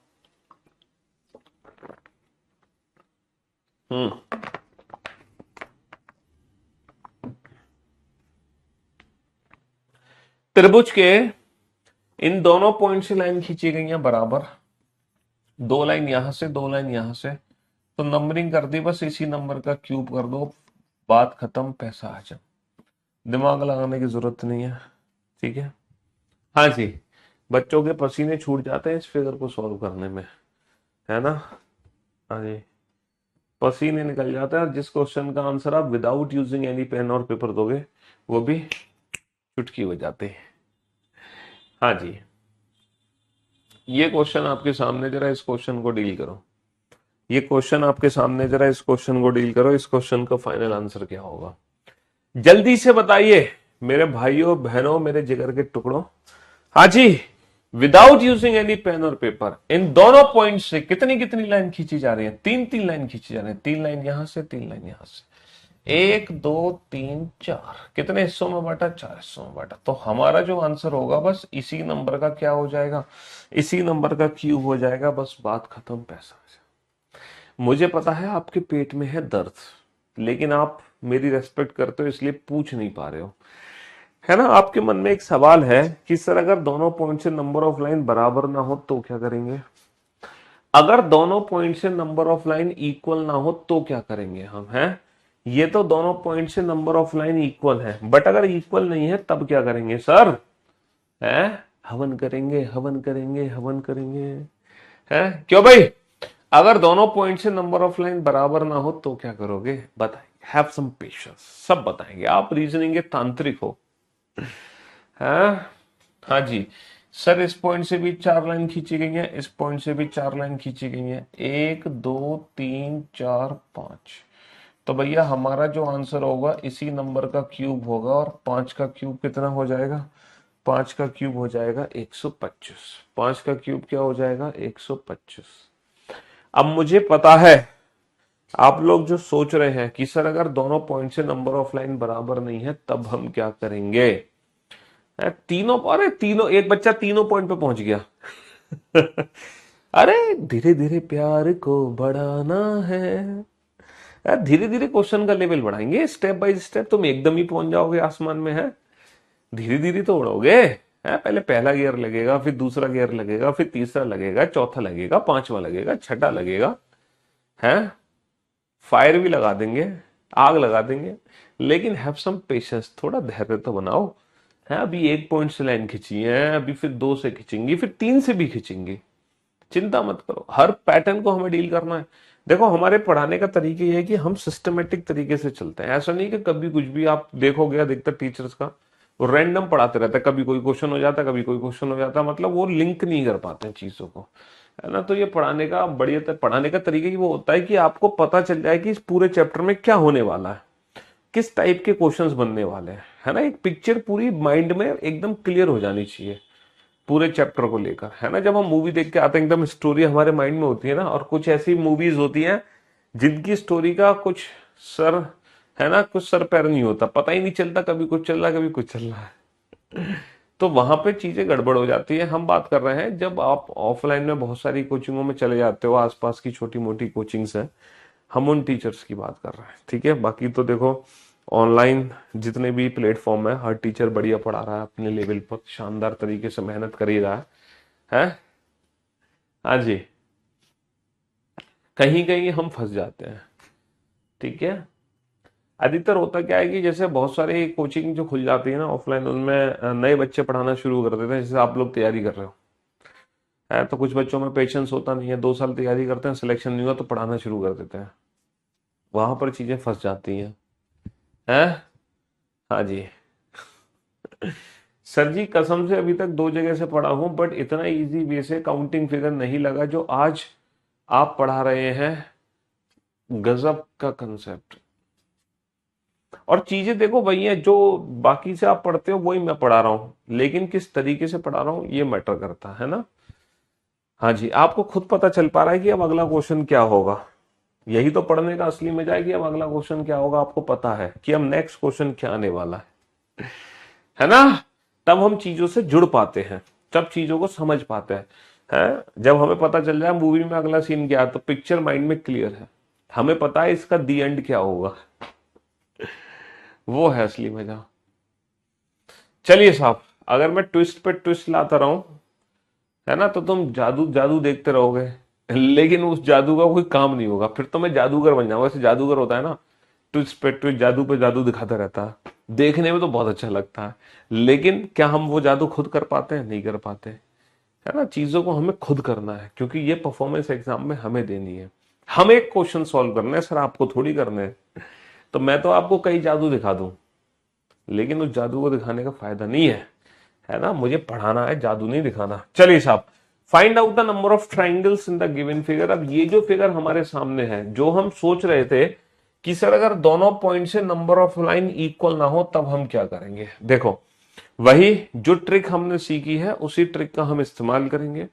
त्रिभुज के इन दोनों पॉइंट से लाइन खींची गई है बराबर, 2 लाइन यहां से, 2 लाइन यहां से, तो नंबरिंग कर दी, बस इसी नंबर का क्यूब कर दो, बात खत्म, पैसा आ जाए। दिमाग लगाने की जरूरत नहीं है। ठीक है, हाँ जी, बच्चों के पसीने छूट जाते हैं इस फिगर को सॉल्व करने में, है ना? हाँ जी, पसीने निकल जाते हैं। और जिस क्वेश्चन का आंसर आप विदाउट यूजिंग एनी पेन और पेपर दोगे वो भी चुटकी हो जाते हैं। हाँ जी, ये क्वेश्चन आपके सामने, जरा इस क्वेश्चन को डील करो। ये क्वेश्चन आपके सामने, जरा इस क्वेश्चन को डील करो। इस क्वेश्चन का फाइनल आंसर क्या होगा जल्दी से बताइए मेरे भाइयों बहनों, मेरे जिगर के टुकड़ों। हाँ जी, विदाउट यूजिंग एनी पेन और पेपर इन दोनों पॉइंट से कितनी कितनी लाइन खींची जा रही है? 3-3 लाइन खींची जा रही है। 3 लाइन यहां से, 3 लाइन यहां से, 1 2 3 4, कितने हिस्सों में बांटा? 4 हिस्सों में बांटा। तो हमारा जो आंसर होगा बस इसी नंबर का क्या हो जाएगा? इसी नंबर का क्यूब हो जाएगा, बस बात खत्म, पैसा। मुझे पता है आपके पेट में है दर्द, लेकिन आप मेरी रेस्पेक्ट करते हो इसलिए पूछ नहीं पा रहे हो। है ना। आपके मन में एक सवाल है कि सर अगर दोनों पॉइंट से नंबर ऑफ लाइन बराबर ना हो तो क्या करेंगे। अगर दोनों पॉइंट से नंबर ऑफ लाइन इक्वल ना हो तो क्या करेंगे हम, हैं। ये तो दोनों पॉइंट से नंबर ऑफ लाइन इक्वल है, बट अगर इक्वल नहीं है तब क्या करेंगे सर, है। हवन करेंगे, हवन करेंगे, हवन करेंगे, है क्यों भाई। अगर दोनों पॉइंट से नंबर ऑफ लाइन बराबर ना हो तो क्या करोगे, बताएंगे। हैव सम पेशेंस, सब बताएंगे। आप रीजनिंग के तांत्रिक हो, हाँ। हाँ जी। सर इस पॉइंट से भी 4 लाइन खींची गई है, इस पॉइंट से भी 4 लाइन खींची गई है, 1 2 3 4 5। तो भैया हमारा जो आंसर होगा इसी नंबर का क्यूब होगा, और 5 का क्यूब कितना हो जाएगा, 5 का क्यूब हो जाएगा 125। 5 का क्यूब क्या हो जाएगा, 125। अब मुझे पता है आप लोग जो सोच रहे हैं कि सर अगर दोनों पॉइंट से नंबर ऑफ लाइन बराबर नहीं है तब हम क्या करेंगे। तीनों, अरे तीनों, एक बच्चा तीनों पॉइंट पे पहुंच गया। अरे धीरे धीरे प्यार को बढ़ाना है। धीरे धीरे क्वेश्चन का लेवल बढ़ाएंगे, स्टेप बाय स्टेप तुम एकदम ही पहुंच जाओगे आसमान में, है। धीरे धीरे तो उड़ोगे, है। पहले पहला गियर लगेगा, फिर दूसरा गियर लगेगा, फिर तीसरा लगेगा, चौथा लगेगा, पांचवा लगेगा, छठा लगेगा, है। फायर भी लगा देंगे, आग लगा देंगे, लेकिन हैव सम पेशेंस, थोड़ा धैर्य तो बनाओ, है। अभी 1 पॉइंट से लाइन खींची है, अभी फिर 2 से खींचेंगी, फिर 3 से भी खींचेंगी। चिंता मत करो, हर पैटर्न को हमें डील करना है। देखो हमारे पढ़ाने का तरीका ये है कि हम सिस्टमेटिक तरीके से चलते हैं। ऐसा नहीं कि कभी कुछ भी, आप देखोगे अधिकतर टीचर्स का वो रैंडम पढ़ाते रहता है, कभी कोई क्वेश्चन हो जाता है, कभी कोई क्वेश्चन हो जाता है, मतलब वो लिंक नहीं कर पाते हैं चीजों को, है ना। तो ये पढ़ाने का बढ़िया पढ़ाने का तरीका ही वो होता है कि आपको पता चल जाए कि इस पूरे चैप्टर में क्या होने वाला है, किस टाइप के क्वेश्चंस बनने वाले हैं, है ना। एक पिक्चर पूरी माइंड में एकदम क्लियर हो जानी चाहिए पूरे चैप्टर को लेकर, है ना। जब हम मूवी देख के आते हैं एकदम स्टोरी हमारे माइंड में होती है ना, और कुछ ऐसी मूवीज होती हैं जिनकी स्टोरी का कुछ सर, है ना, कुछ सर पैर नहीं होता, पता ही नहीं चलता, कभी कुछ चल रहा है कभी कुछ चल रहा है। तो वहां पे चीजें गड़बड़ हो जाती है। हम बात कर रहे हैं जब आप ऑफलाइन में बहुत सारी कोचिंगों में चले जाते हो, आसपास की छोटी मोटी कोचिंग्स हैं, हम उन टीचर्स की बात कर रहे हैं, ठीक है। बाकी तो देखो ऑनलाइन जितने भी प्लेटफॉर्म है, हर टीचर बढ़िया पढ़ा रहा है अपने लेवल पर, शानदार तरीके से मेहनत कर ही रहा है। हाँ जी। कहीं कहीं हम फंस जाते हैं, ठीक है। अधिकतर होता क्या है कि जैसे बहुत सारे कोचिंग जो खुल जाती है ना ऑफलाइन, उनमें नए बच्चे पढ़ाना शुरू कर देते हैं, जैसे आप लोग तैयारी कर रहे हो, है। तो कुछ बच्चों में पेशेंस होता नहीं है, 2 साल तैयारी करते हैं, सिलेक्शन नहीं हुआ तो पढ़ाना शुरू कर देते हैं, वहां पर चीजें फंस जाती हैं, है। हाँ जी। सर जी कसम से अभी तक 2 जगह से पढ़ा हूं, बट इतना इजी वे से काउंटिंग फिगर नहीं लगा जो आज आप पढ़ा रहे हैं। गजब का कंसेप्ट। और चीजें देखो भैया, जो बाकी से आप पढ़ते हो वही मैं पढ़ा रहा हूं, लेकिन किस तरीके से पढ़ा रहा हूं ये मैटर करता है ना। हाँ जी, आपको खुद पता चल पा रहा है कि अब अगला क्वेश्चन क्या होगा। यही तो पढ़ने का असली मजा है कि अब अगला क्वेश्चन क्या होगा, आपको पता है कि अब नेक्स्ट क्वेश्चन क्या आने वाला है ना। तब हम चीजों से जुड़ पाते हैं, तब चीजों को समझ पाते हैं। जब हमें पता चल जाए मूवी में अगला सीन क्या है, तो पिक्चर माइंड में क्लियर है, हमें पता है इसका दी एंड क्या होगा। वो है असली मजा। चलिए साहब, अगर मैं ट्विस्ट पे ट्विस्ट लाता रहूं, है ना, तो तुम जादू जादू देखते रहोगे, लेकिन उस जादू का कोई काम नहीं होगा, फिर तो मैं जादूगर बन जाऊंगा। वैसे जादूगर होता है ना, ट्विस्ट पे जादू दिखाता रहता है, देखने में तो बहुत अच्छा लगता है, लेकिन क्या हम वो जादू खुद कर पाते हैं, नहीं कर पाते, है ना। चीजों को हमें खुद करना है, क्योंकि ये परफॉर्मेंस एग्जाम में हमें देनी है। हम एक क्वेश्चन सॉल्व करना है सर, आपको थोड़ी करने हैं। तो मैं तो आपको कई जादू दिखा दूं, लेकिन उस जादू को दिखाने का फायदा नहीं है ना। मुझे पढ़ाना है, जादू नहीं दिखाना। चलिए साहब, find out the number of triangles in the given figure. अब ये जो फिगर हमारे सामने है, जो हम सोच रहे थे कि सर अगर दोनों पॉइंट से नंबर ऑफ लाइन इक्वल ना हो तब हम क्या करेंगे। देखो वही जो ट्रिक हमने सीखी है उसी ट्रिक का हम इस्तेमाल करेंगे,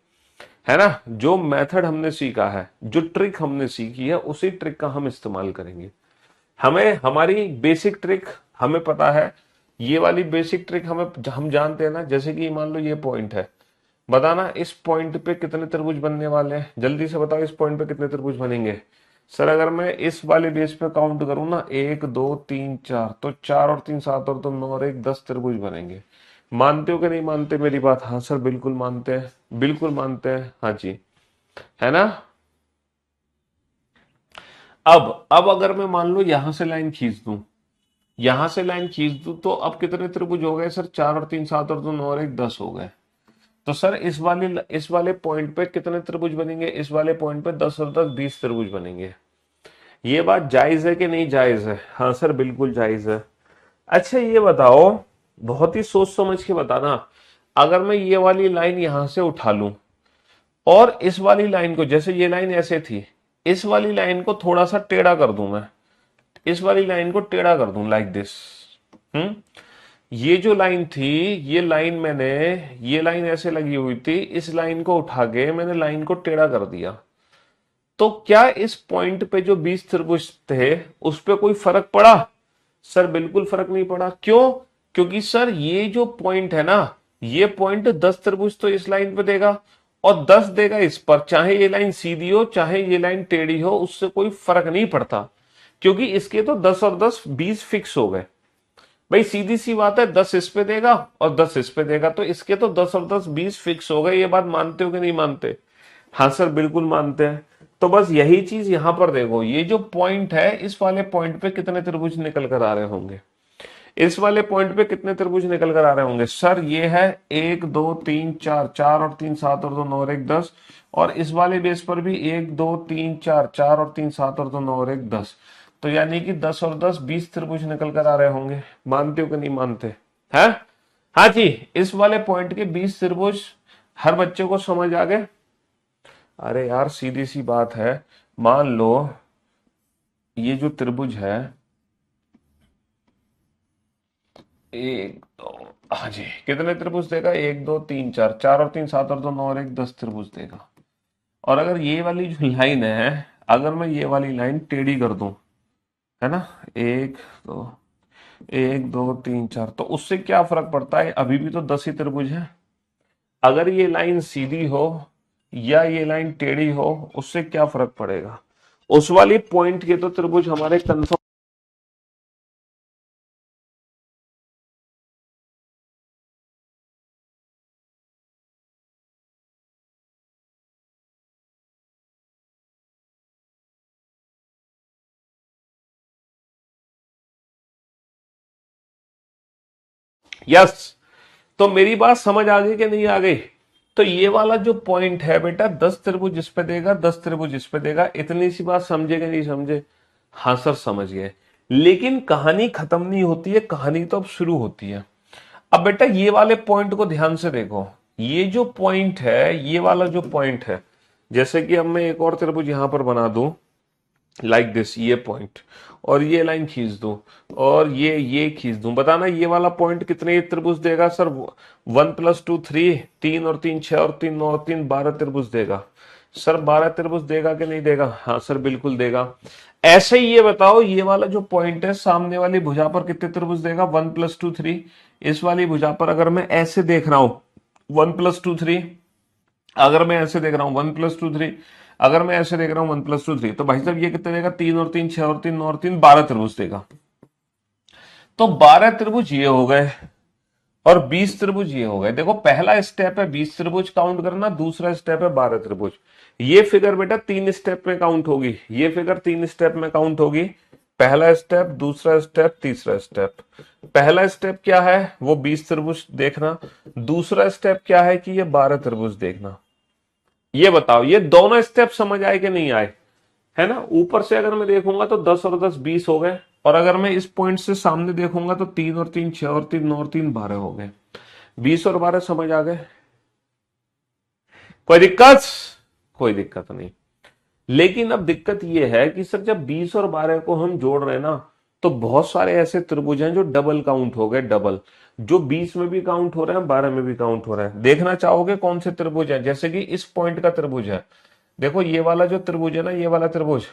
है ना। जो मेथड हमने सीखा है, जो ट्रिक हमने सीखी है, उसी ट्रिक का हम इस्तेमाल करेंगे। हमें हमारी बेसिक ट्रिक हमें पता है, ये वाली बेसिक ट्रिक हमें हम जानते हैं ना। जैसे कि मान लो ये पॉइंट है, बताना इस पॉइंट पे कितने तरबूज बनने वाले हैं, जल्दी से बताओ इस पॉइंट पे कितने तरबूज बनेंगे। सर अगर मैं इस वाले बेस पे काउंट करूं ना, 1 2 3 4, तो 4 और 3 7 और 2 9 और 1 10 त्रिभुज बनेंगे। मानते हो कि नहीं मानते मेरी बात? हाँ सर बिल्कुल मानते हैं, बिल्कुल मानते हैं, हाँ जी, है ना। अब अगर मैं मान लो यहां से लाइन खींच दूं, यहां से लाइन खींच दूं, तो अब कितने त्रिभुज हो गए सर? 4 और 3 7 और 2 9 और 1 10 हो गए। तो सर इस वाले पॉइंट पे कितने त्रिभुज बनेंगे? इस वाले पॉइंट पे 10 और 10 20 त्रिभुज बनेंगे। ये बात जायज है कि नहीं जायज है? हाँ सर बिल्कुल जायज है। अच्छा ये बताओ, बहुत ही सोच समझ के बताना, अगर मैं ये वाली लाइन यहां से उठा लूं और इस वाली लाइन को, जैसे ये लाइन ऐसे थी, इस वाली लाइन को थोड़ा सा टेढ़ा कर दूं, मैं इस वाली लाइन को टेढ़ा कर दूं लाइक दिस। हम्म ये जो लाइन थी, ये लाइन मैंने, ये लाइन ऐसे लगी हुई थी, इस लाइन को उठा के मैंने लाइन को टेढ़ा कर दिया, तो क्या इस पॉइंट पे जो 20 त्रिभुज थे उस पे कोई फर्क पड़ा? सर बिल्कुल फर्क नहीं पड़ा। क्यों? क्योंकि सर ये जो पॉइंट है ना, ये पॉइंट 10 त्रिभुज तो इस लाइन पे देगा और 10 देगा इस पर, चाहे ये लाइन सीधी हो चाहे ये लाइन टेढ़ी हो, उससे कोई फर्क नहीं पड़ता, क्योंकि इसके तो 10 और 10 20 फिक्स हो गए। भाई सीधी सी बात है, 10 इस पे देगा और 10 इस पे देगा, तो इसके तो 10 और 10 20 फिक्स हो गए। ये बात मानते हो कि नहीं मानते? हाँ सर बिल्कुल मानते हैं। तो बस यही चीज यहां पर देखो, ये जो पॉइंट है, इस वाले पॉइंट पे कितने त्रिभुज निकल कर आ रहे होंगे? इस वाले पॉइंट पे कितने त्रिभुज निकल कर आ रहे होंगे? सर ये है 1 2 3 4, 4 और 3 7 और 2 9 और 1 10, और इस वाले बेस पर भी 1 2 3 4, 4 और 3 7 और 2 9 और 1 10, तो यानी कि 10 और 10 20 त्रिभुज निकल कर आ रहे होंगे। मानते हो कि नहीं मानते? है? हाँ जी, इस वाले पॉइंट के 20 त्रिभुज हर बच्चे को समझ आ गए? अरे यार सीधी सी बात है, मान लो ये जो त्रिभुज है, 1 2, हाँ जी, कितने त्रिभुज देगा? 1 2 3 4, 4 और 3 7 और 2 9 और 1 10 त्रिभुज देगा। और अगर ये वाली जो लाइन है, अगर मैं ये वाली लाइन टेढ़ी कर दूं, है ना, 1 2, 1 2 3 4, तो उससे क्या फर्क पड़ता है? अभी भी तो 10 ही त्रिभुज है। अगर ये लाइन सीधी हो या ये लाइन टेढ़ी हो, उससे क्या फर्क पड़ेगा? उस वाली पॉइंट के तो त्रिभुज हमारे कंफर्म। यस, तो मेरी बात समझ आ गई कि नहीं आ गई? तो ये वाला जो पॉइंट है बेटा, 10 त्रिभुज इस पे देगा, 10 त्रिभुज इस पे देगा, इतनी सी बात समझे कि नहीं समझे? हाँ सर समझ गए। लेकिन कहानी खत्म नहीं होती है, कहानी तो अब शुरू होती है। अब बेटा ये वाले पॉइंट को ध्यान से देखो, ये जो पॉइंट है, ये वाला जो पॉइंट है, जैसे कि अब मैं एक और त्रिभुज यहां पर बना दूं लाइक दिस, ये पॉइंट, और ये लाइन खींच दूं और ये खींच दूं, बताना ये वाला पॉइंट कितने त्रिभुज देगा? सर 1 + 2 3, 3 और 3 6 और 3 9 और 3 12 त्रिभुज देगा। सर 12 त्रिभुज देगा कि नहीं देगा? हाँ सर बिल्कुल देगा। ऐसे ही ये बताओ, ये वाला जो पॉइंट है, सामने वाली भुजा पर कितने त्रिभुज देगा? 1 + 2 3। इस वाली भुजा पर अगर मैं ऐसे देख रहा हूं 1 + 2 3, अगर मैं ऐसे देख रहा हूं 1 + 2 3, अगर मैं ऐसे देख रहा हूं 1 + 2 3, तो भाई साहब ये कितने देगा? 3 और 3 6 और 3 9 और 3 12 त्रिभुज देगा। तो 12 त्रिभुज ये हो गए और 20 त्रिभुज ये हो गए। देखो पहला स्टेप है 20 त्रिभुज काउंट करना, दूसरा स्टेप है 12 त्रिभुज। ये फिगर बेटा 3 स्टेप में काउंट होगी, ये फिगर 3 स्टेप में काउंट होगी। पहला स्टेप, दूसरा स्टेप, तीसरा स्टेप। पहला स्टेप क्या है? वो 20 त्रिभुज देखना। दूसरा स्टेप क्या है कि ये 12 त्रिभुज देखना। ये बताओ, ये दोनों स्टेप समझ आए कि नहीं आए? है ना। ऊपर से अगर मैं देखूंगा तो 10 और 10 20 हो गए, और अगर मैं इस पॉइंट से सामने देखूंगा तो 3 और 3 6 और 3 9 और 3 12 हो गए। 20 और 12 समझ आ गए? कोई दिक्कत? कोई दिक्कत नहीं। लेकिन अब दिक्कत यह है कि सर जब 20 और 12 को हम जोड़ रहे हैं ना, तो बहुत सारे ऐसे त्रिभुज हैं जो डबल काउंट हो गए, डबल, जो 20 में भी काउंट हो रहे हैं, 12 में भी काउंट हो रहे हैं। देखना चाहोगे कौन से त्रिभुज हैं? जैसे कि इस पॉइंट का त्रिभुज है, देखो ये वाला जो त्रिभुज है ना, ये वाला त्रिभुज,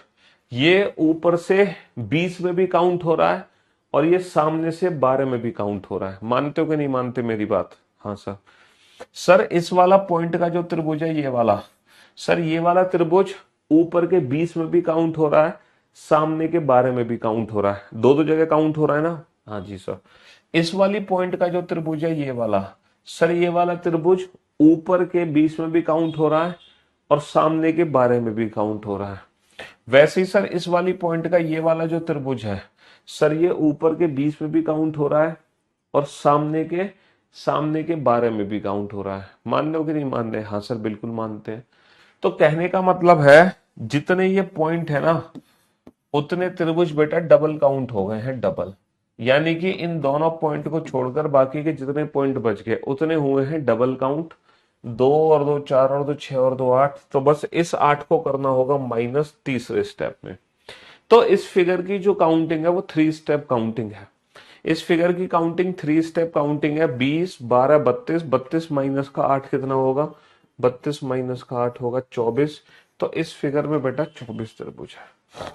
ये ऊपर से 20 में भी काउंट हो रहा है और ये सामने से 12 में भी काउंट हो रहा है। मानते हो कि नहीं मानते मेरी बात? हाँ सर। सर इस वाला पॉइंट का जो त्रिभुज है, ये वाला, सर ये वाला त्रिभुज ऊपर के 20 में भी काउंट हो रहा है, सामने के 12 में भी काउंट हो रहा है, दो दो जगह काउंट हो रहा है ना। हाँ जी सर। इस वाली पॉइंट का जो त्रिभुज है ये वाला, सर ये वाला त्रिभुज ऊपर के 20 में भी काउंट हो रहा है और सामने के 12 में भी काउंट हो रहा है। वैसे ही सर इस वाली पॉइंट का ये वाला जो त्रिभुज है सर, ये ऊपर के 20 में भी काउंट हो रहा है और सामने के 12 में भी काउंट हो रहा है। मान लो कि नहीं मान रहे? हाँ सर बिल्कुल मानते हैं। तो कहने का मतलब है जितने ये पॉइंट है ना उतने त्रिभुज बेटा डबल काउंट हो गए हैं, डबल। यानी कि इन दोनों पॉइंट को छोड़कर बाकी के जितने पॉइंट बच गए उतने हुए हैं डबल काउंट। 2 और 2 4 और 2 6 और 2 8। तो बस इस 8 को करना होगा माइनस तीसरे स्टेप में। तो इस फिगर की जो काउंटिंग है वो 3 स्टेप काउंटिंग है। इस फिगर की काउंटिंग 3 स्टेप काउंटिंग है। 20 12 32, 32 माइनस का 8 कितना होगा? 32 माइनस का 8 होगा 24। तो इस फिगर में बेटा 24 त्रिभुज है।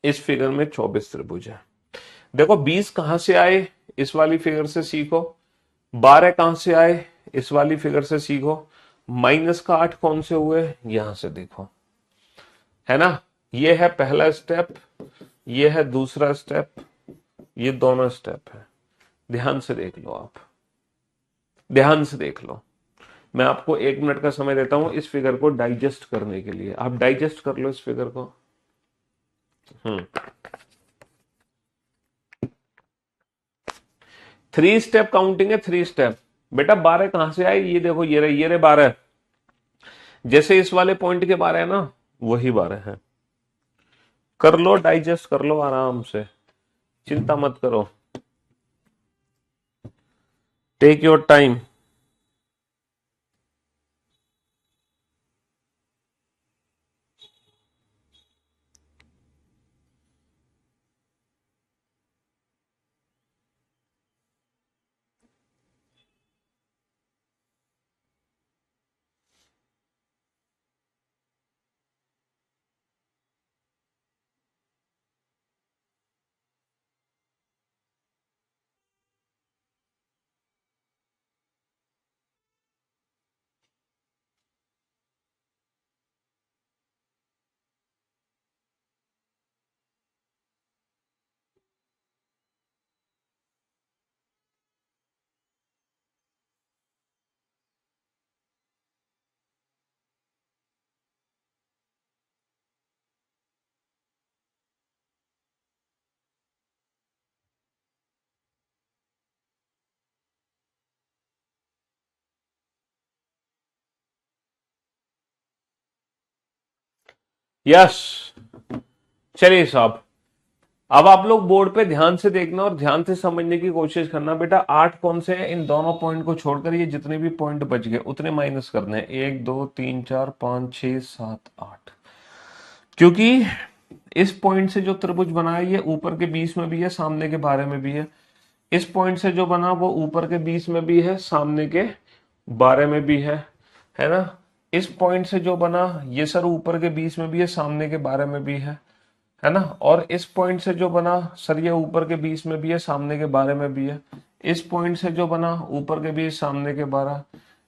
इस फिगर में 24 त्रिभुज है। देखो 20 कहां से आए? इस वाली फिगर से सीखो। 12 कहां से आए? इस वाली फिगर से सीखो। माइनस का 8 कौन से हुए? यहां से देखो, है ना। ये है पहला स्टेप, ये है दूसरा स्टेप, ये दोनों स्टेप है। ध्यान से देख लो, आप ध्यान से देख लो। मैं आपको 1 मिनट का समय देता हूं इस फिगर को डाइजेस्ट करने के लिए। आप डाइजेस्ट कर लो इस फिगर को। 3 स्टेप काउंटिंग है, 3 स्टेप। बेटा 12 कहां से आए? ये देखो, ये रे 12। जैसे इस वाले पॉइंट के 12 है ना, वही 12 है। कर लो, डाइजेस्ट कर लो आराम से, चिंता मत करो। Take your time. यस, चलिए साहब, अब आप लोग बोर्ड पे ध्यान से देखना और ध्यान से समझने की कोशिश करना। बेटा 8 कौन से है? इन दोनों पॉइंट को छोड़कर ये जितने भी पॉइंट बच गए उतने माइनस करने हैं। 1 2 3 4 5 6 7 8। क्योंकि इस पॉइंट से जो त्रिभुज बना है ये ऊपर के 20 में भी है, सामने के 12 में भी है। इस पॉइंट से जो बना वो ऊपर के 20 में भी है, सामने के 12 में भी है ना। इस पॉइंट से जो बना ये सर ऊपर के 20 में भी है, सामने के 12 में भी है ना। और इस पॉइंट से जो बना सर ये ऊपर के 20 में भी है, सामने के 12 में भी है। इस पॉइंट से जो बना ऊपर के 20 सामने के 12।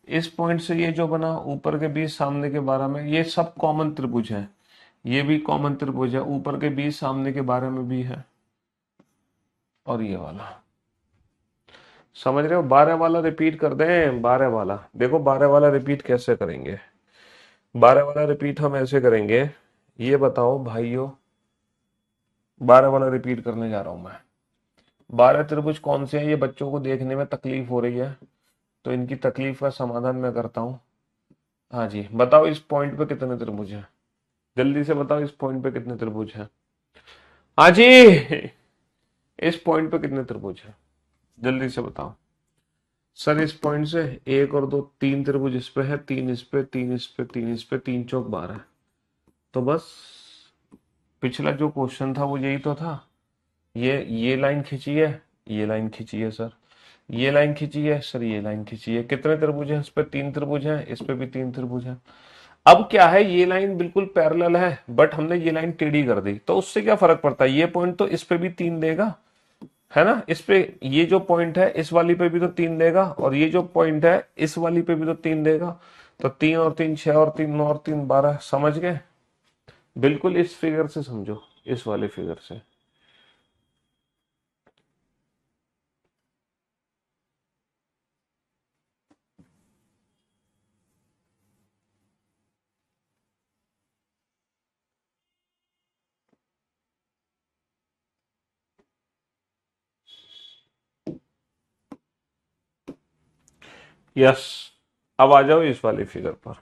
इस पॉइंट से ये जो बना ऊपर के 20 सामने के 12 में। ये सब कॉमन त्रिभुज है, ये भी कॉमन त्रिभुज है, ऊपर के 20 सामने के 12 में भी है। और ये वाला समझ रहे हो? 12 वाला रिपीट कर दें। 12 वाला देखो, 12 वाला रिपीट कैसे करेंगे? 12 वाला रिपीट हम ऐसे करेंगे, ये बताओ भाइयों। 12 वाला रिपीट करने जा रहा हूं मैं। 12 त्रिभुज कौन से हैं? ये बच्चों को देखने में तकलीफ हो रही है तो इनकी तकलीफ का समाधान मैं करता हूं। हाँ जी, बताओ इस पॉइंट पे कितने त्रिभुज हैं? जल्दी से बताओ इस पॉइंट पे कितने त्रिभुज हैं? हाँ जी, इस पॉइंट पे कितने त्रिभुज हैं? जल्दी से बताओ। सर इस पॉइंट से 1 और 2 3 त्रिभुज इस पे है, 3 इस पे, 3 इस पे, 3 इस पे, 3 चौक 12। तो बस पिछला जो क्वेश्चन था वो यही तो था। ये लाइन खींची है, ये लाइन खींची है सर, ये लाइन खींची है सर, ये लाइन खींची है। कितने त्रिभुज हैं? इस पे 3 त्रिभुज हैं, इस पे भी 3 त्रिभुज हैं। अब क्या है, ये लाइन बिल्कुल पैरेलल है बट हमने ये लाइन टेढ़ी कर दी, तो उससे क्या फर्क पड़ता है? ये पॉइंट तो इस पे भी 3 देगा, है ना। इस पे ये जो पॉइंट है इस वाली पे भी तो 3 देगा, और ये जो पॉइंट है इस वाली पे भी तो 3 देगा। तो 3 और 3 6 और 3 9 और 3 12, समझ गए? बिल्कुल इस फिगर से समझो, इस वाले फिगर से। यस, अब आ जाओ इस वाले फिगर पर।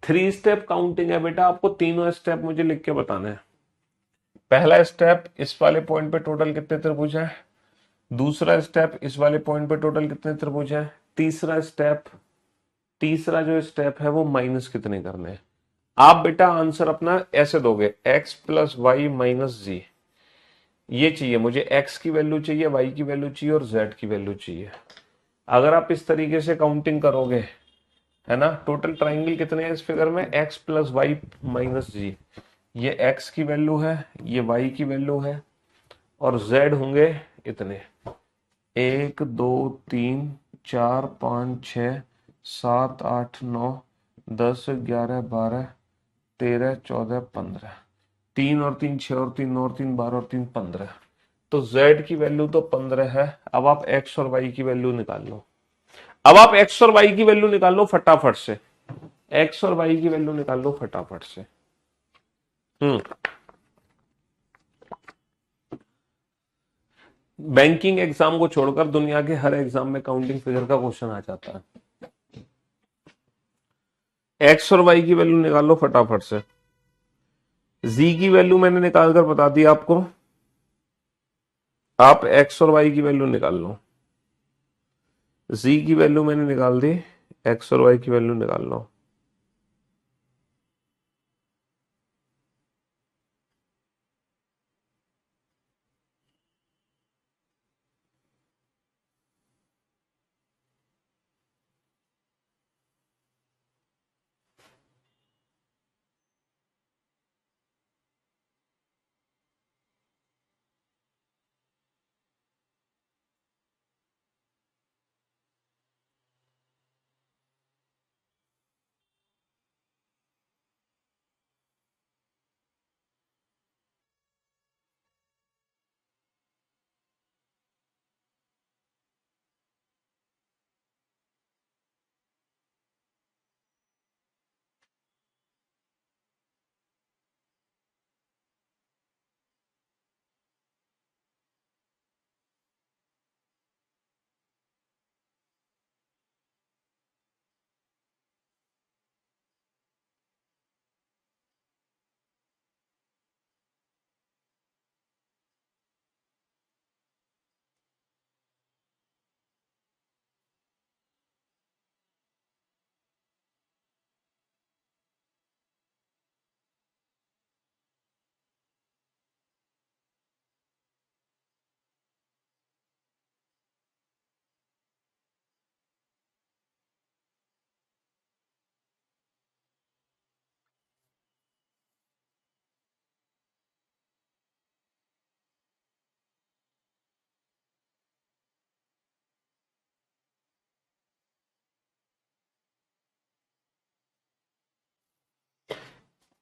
3 स्टेप काउंटिंग है बेटा, आपको तीनों स्टेप मुझे लिख के बताना है। पहला स्टेप, इस वाले पॉइंट पे टोटल कितने त्रिभुज है। दूसरा स्टेप, इस वाले पॉइंट पे टोटल कितने त्रिभुज है। तीसरा जो स्टेप है वो माइनस कितने करने हैं। आप बेटा आंसर अपना ऐसे दोगे, x प्लस वाई माइनस जी। ये चाहिए मुझे, x की वैल्यू चाहिए, y की वैल्यू चाहिए और z की वैल्यू चाहिए। अगर आप इस तरीके से काउंटिंग करोगे, है ना, टोटल ट्राइंगल कितने हैं इस फिगर में, x प्लस वाई माइनस जी। ये x की वैल्यू है, ये y की वैल्यू है, और z होंगे इतने, 1 2 3 4 5 6 7 8 9 10 11 12 13 14 15, 3 और 3 6 और 3 9 और 3 12 और 3 15। तो z की वैल्यू तो 15 है। अब आप x और y की वैल्यू निकाल लो। अब आप x और y की वैल्यू निकाल लो फटाफट से, x और y की वैल्यू निकाल लो फटाफट से। बैंकिंग एग्जाम को छोड़कर दुनिया के हर एग्जाम में काउंटिंग फिगर का क्वेश्चन आ जाता है। एक्स और वाई की वैल्यू निकाल लो फटाफट से। जी की वैल्यू मैंने निकाल कर बता दी आपको, आप एक्स और वाई की वैल्यू निकाल लो। जी की वैल्यू मैंने निकाल दी, एक्स और वाई की वैल्यू निकाल लो।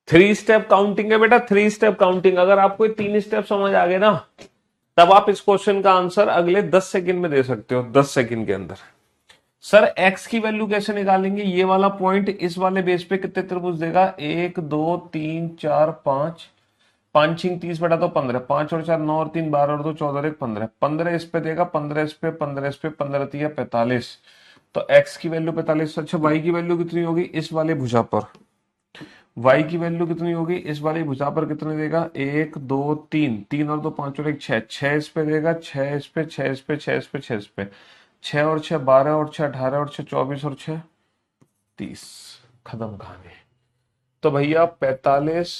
थ्री स्टेप काउंटिंग है बेटा, 3 स्टेप काउंटिंग। अगर आपको ये 3 स्टेप समझ आ गए ना, तब आप इस क्वेश्चन का आंसर अगले 10 सेकंड में दे सकते हो, 10 सेकंड के अंदर। सर x की वैल्यू कैसे निकालेंगे, ये वाला पॉइंट इस वाले बेस पे कितने त्रिभुज देगा, 1 2 3 4 5, 5 6 30 बटा 2 15, 5 और 4 9 और 3 12 और 2 14 और 1 15, 15 इस पे देगा, 15 इस पे, 15 इस पे, 15 3 45। तो x की वैल्यू 45। अच्छा, y की वैल्यू कितनी होगी इस वाले भुजा पर, y की वैल्यू कितनी होगी इस वाली भुजा पर, कितने देगा, 1 2 3, 3 और 2 5 और 1 6, 6 इस पे देगा, 6 इस पे, 6 इस पे, 6 इस पे, 6 इस पे, 6 और 6 12 और 6 18 और 6 24 और 6 30। खत्म कहानी। तो भैया 45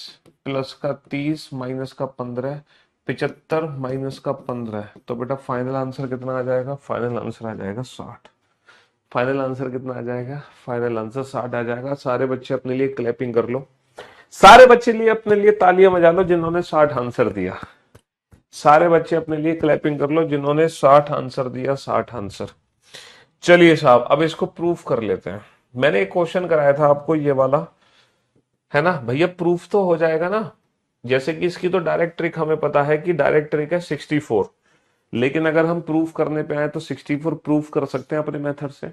प्लस का 30 माइनस का 15, 75 माइनस का 15, तो बेटा फाइनल आंसर कितना आ जाएगा, फाइनल आंसर आ जाएगा 60। फाइनल आंसर कितना आ जाएगा, फाइनल आंसर 60 आ जाएगा। सारे बच्चे अपने लिए क्लैपिंग कर लो, सारे बच्चे लिए अपने लिए तालियां बजा लो जिन्होंने 60 आंसर दिया। सारे बच्चे अपने लिए क्लैपिंग कर लो जिन्होंने 60 आंसर दिया, 60 आंसर। चलिए साहब, अब इसको प्रूफ कर लेते हैं। मैंने एक क्वेश्चन कराया था आपको, ये वाला है ना भैया, प्रूफ तो हो जाएगा ना। जैसे कि इसकी तो डायरेक्ट ट्रिक हमें पता है कि डायरेक्ट ट्रिक है 64, लेकिन अगर हम प्रूफ करने पे आए तो 64 प्रूफ कर सकते हैं अपने मेथड से,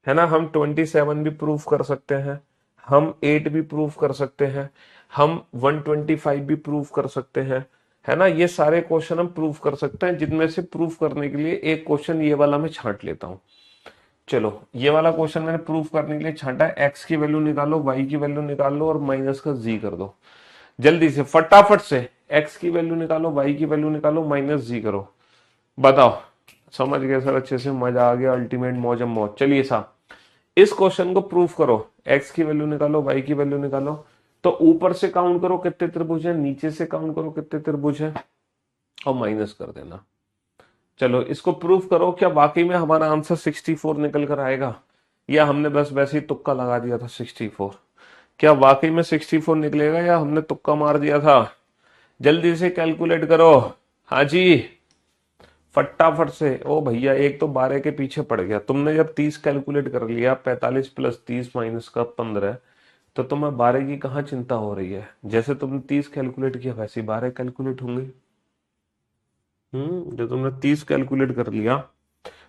है ना। हम 27 भी प्रूफ कर सकते हैं, हम 8 भी प्रूफ कर सकते हैं, हम 125 भी प्रूफ कर सकते हैं, है ना। ये सारे क्वेश्चन हम प्रूफ कर सकते हैं, जिनमें से प्रूफ करने के लिए एक क्वेश्चन ये वाला मैं छांट लेता हूं। चलो, ये वाला क्वेश्चन मैंने प्रूफ करने के लिए छांटा है। एक्स की वैल्यू निकालो, वाई की वैल्यू निकालो और माइनस का जी कर दो। जल्दी से फटाफट से एक्स की वैल्यू निकालो, वाई की वैल्यू निकालो, माइनस जी करो। बताओ, समझ गए सर? अच्छे से, मजा आ गया, अल्टीमेट मौजम मौज। चलिए साहब, इस क्वेश्चन को प्रूफ करो। एक्स की वैल्यू निकालो, वाई की वैल्यू निकालो। तो ऊपर से काउंट करो कितने त्रिभुज है, नीचे से काउंट करो कितने त्रिभुज है, और माइनस कर देना। चलो, इसको प्रूफ करो। क्या वाकई में हमारा आंसर 64 निकल कर आएगा, या हमने बस वैसे ही तुक्का लगा दिया था 64? क्या वाकई में 64 निकलेगा, या हमने तुक्का मार दिया था? जल्दी से कैलकुलेट करो। हाँ जी, फटाफट से। ओ भैया, एक तो 12 के पीछे पड़ गया। तुमने जब 30 कैलकुलेट कर लिया, 45 प्लस 30 माइनस का 15, तो तुम्हें 12 की कहाँ चिंता हो रही है? जैसे तुमने 30 कैलकुलेट किया वैसे 12 कैलकुलेट होंगे। जब तुमने 30 कैलकुलेट कर लिया,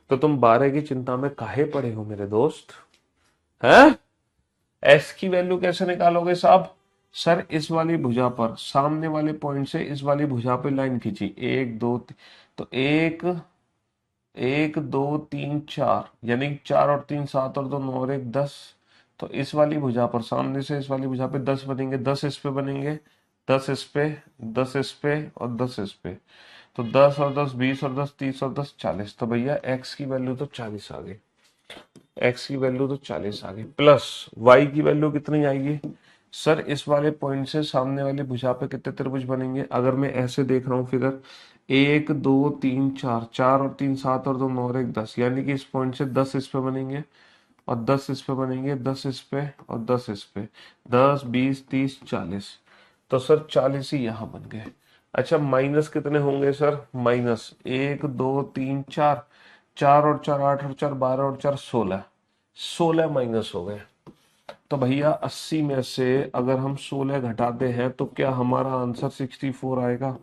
तो तुम 12 की चिंता में काहे पड़े हो मेरे दोस्त? हैं? एक्स की वैल्यू कैसे निकालोगे साहब? सर, इस वाली भुजा पर, सामने वाले पॉइंट से इस वाली भुजा पे लाइन खींची, एक दो तो एक, एक दो तीन चार, यानी 4 और 3 7 और 2 9 और 1 10। तो इस वाली भुजा पर, सामने से इस वाली भुजा पे 10 बनेंगे, 10 इस पे बनेंगे, 10 इस पे, 10 इस पे और 10 इस पे। तो 10 और 10 20 और 10 30 और 10 40। तो भैया एक्स की वैल्यू तो 40 आ गई। एक्स की वैल्यू तो 40 आ गई। प्लस वाई की वैल्यू कितनी आएगी? सर, इस वाले पॉइंट से सामने वाली भुजा पे कितने त्रिभुज बनेंगे? अगर मैं ऐसे देख रहा हूँ फिगर, एक दो तीन चार, 4 और 3 7 और 2 9 और 1 10, यानी कि इस पॉइंट से 10 इस पे बनेंगे और 10 इस पे बनेंगे, 10 इस पे और 10 इस पे, 10 20 30 40। तो सर 40 ही यहां बन गए। अच्छा, माइनस कितने होंगे सर? माइनस 1 2 3 4, 4 और 4 8 और 4 12 और 4 16, 16 माइनस हो गए। तो भैया 80 में से अगर हम 16 घटाते हैं तो क्या हमारा आंसर 64 आएगा?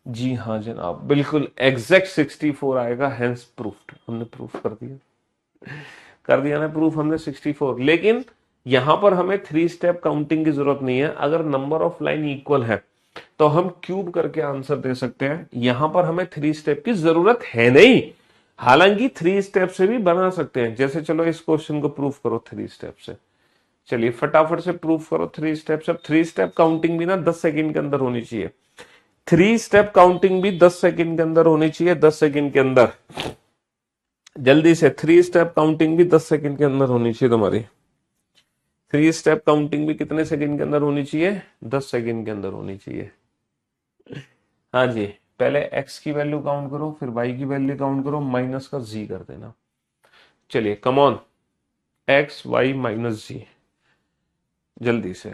जी हाँ जनाब, बिल्कुल एग्जैक्ट 64 आएगा। हेंस प्रूफ्ड, हमने प्रूफ कर दिया ना प्रूफ हमने 64। लेकिन यहां पर हमें 3 स्टेप काउंटिंग की जरूरत नहीं है। अगर नंबर ऑफ लाइन इक्वल है तो हम क्यूब करके आंसर दे सकते हैं। यहां पर हमें 3 स्टेप की जरूरत है नहीं, हालांकि 3 स्टेप से भी बना सकते हैं। जैसे चलो इस क्वेश्चन को प्रूफ करो 3 स्टेप से। चलिए फटाफट से प्रूफ करो 3 स्टेप से। 3 स्टेप काउंटिंग भी ना 10 सेकंड के अंदर होनी चाहिए। 3 स्टेप काउंटिंग भी 10 सेकंड के अंदर होनी चाहिए, 10 सेकंड के अंदर। जल्दी से 3 स्टेप काउंटिंग भी 10 सेकंड के अंदर होनी चाहिए तुम्हारी। 3 स्टेप काउंटिंग भी कितने सेकंड के अंदर होनी चाहिए? 10 सेकंड के अंदर होनी चाहिए। हाँ जी, पहले एक्स की वैल्यू काउंट करो, फिर वाई की वैल्यू काउंट करो, माइनस का जी कर देना। चलिए come on, X Y minus Z, जल्दी से।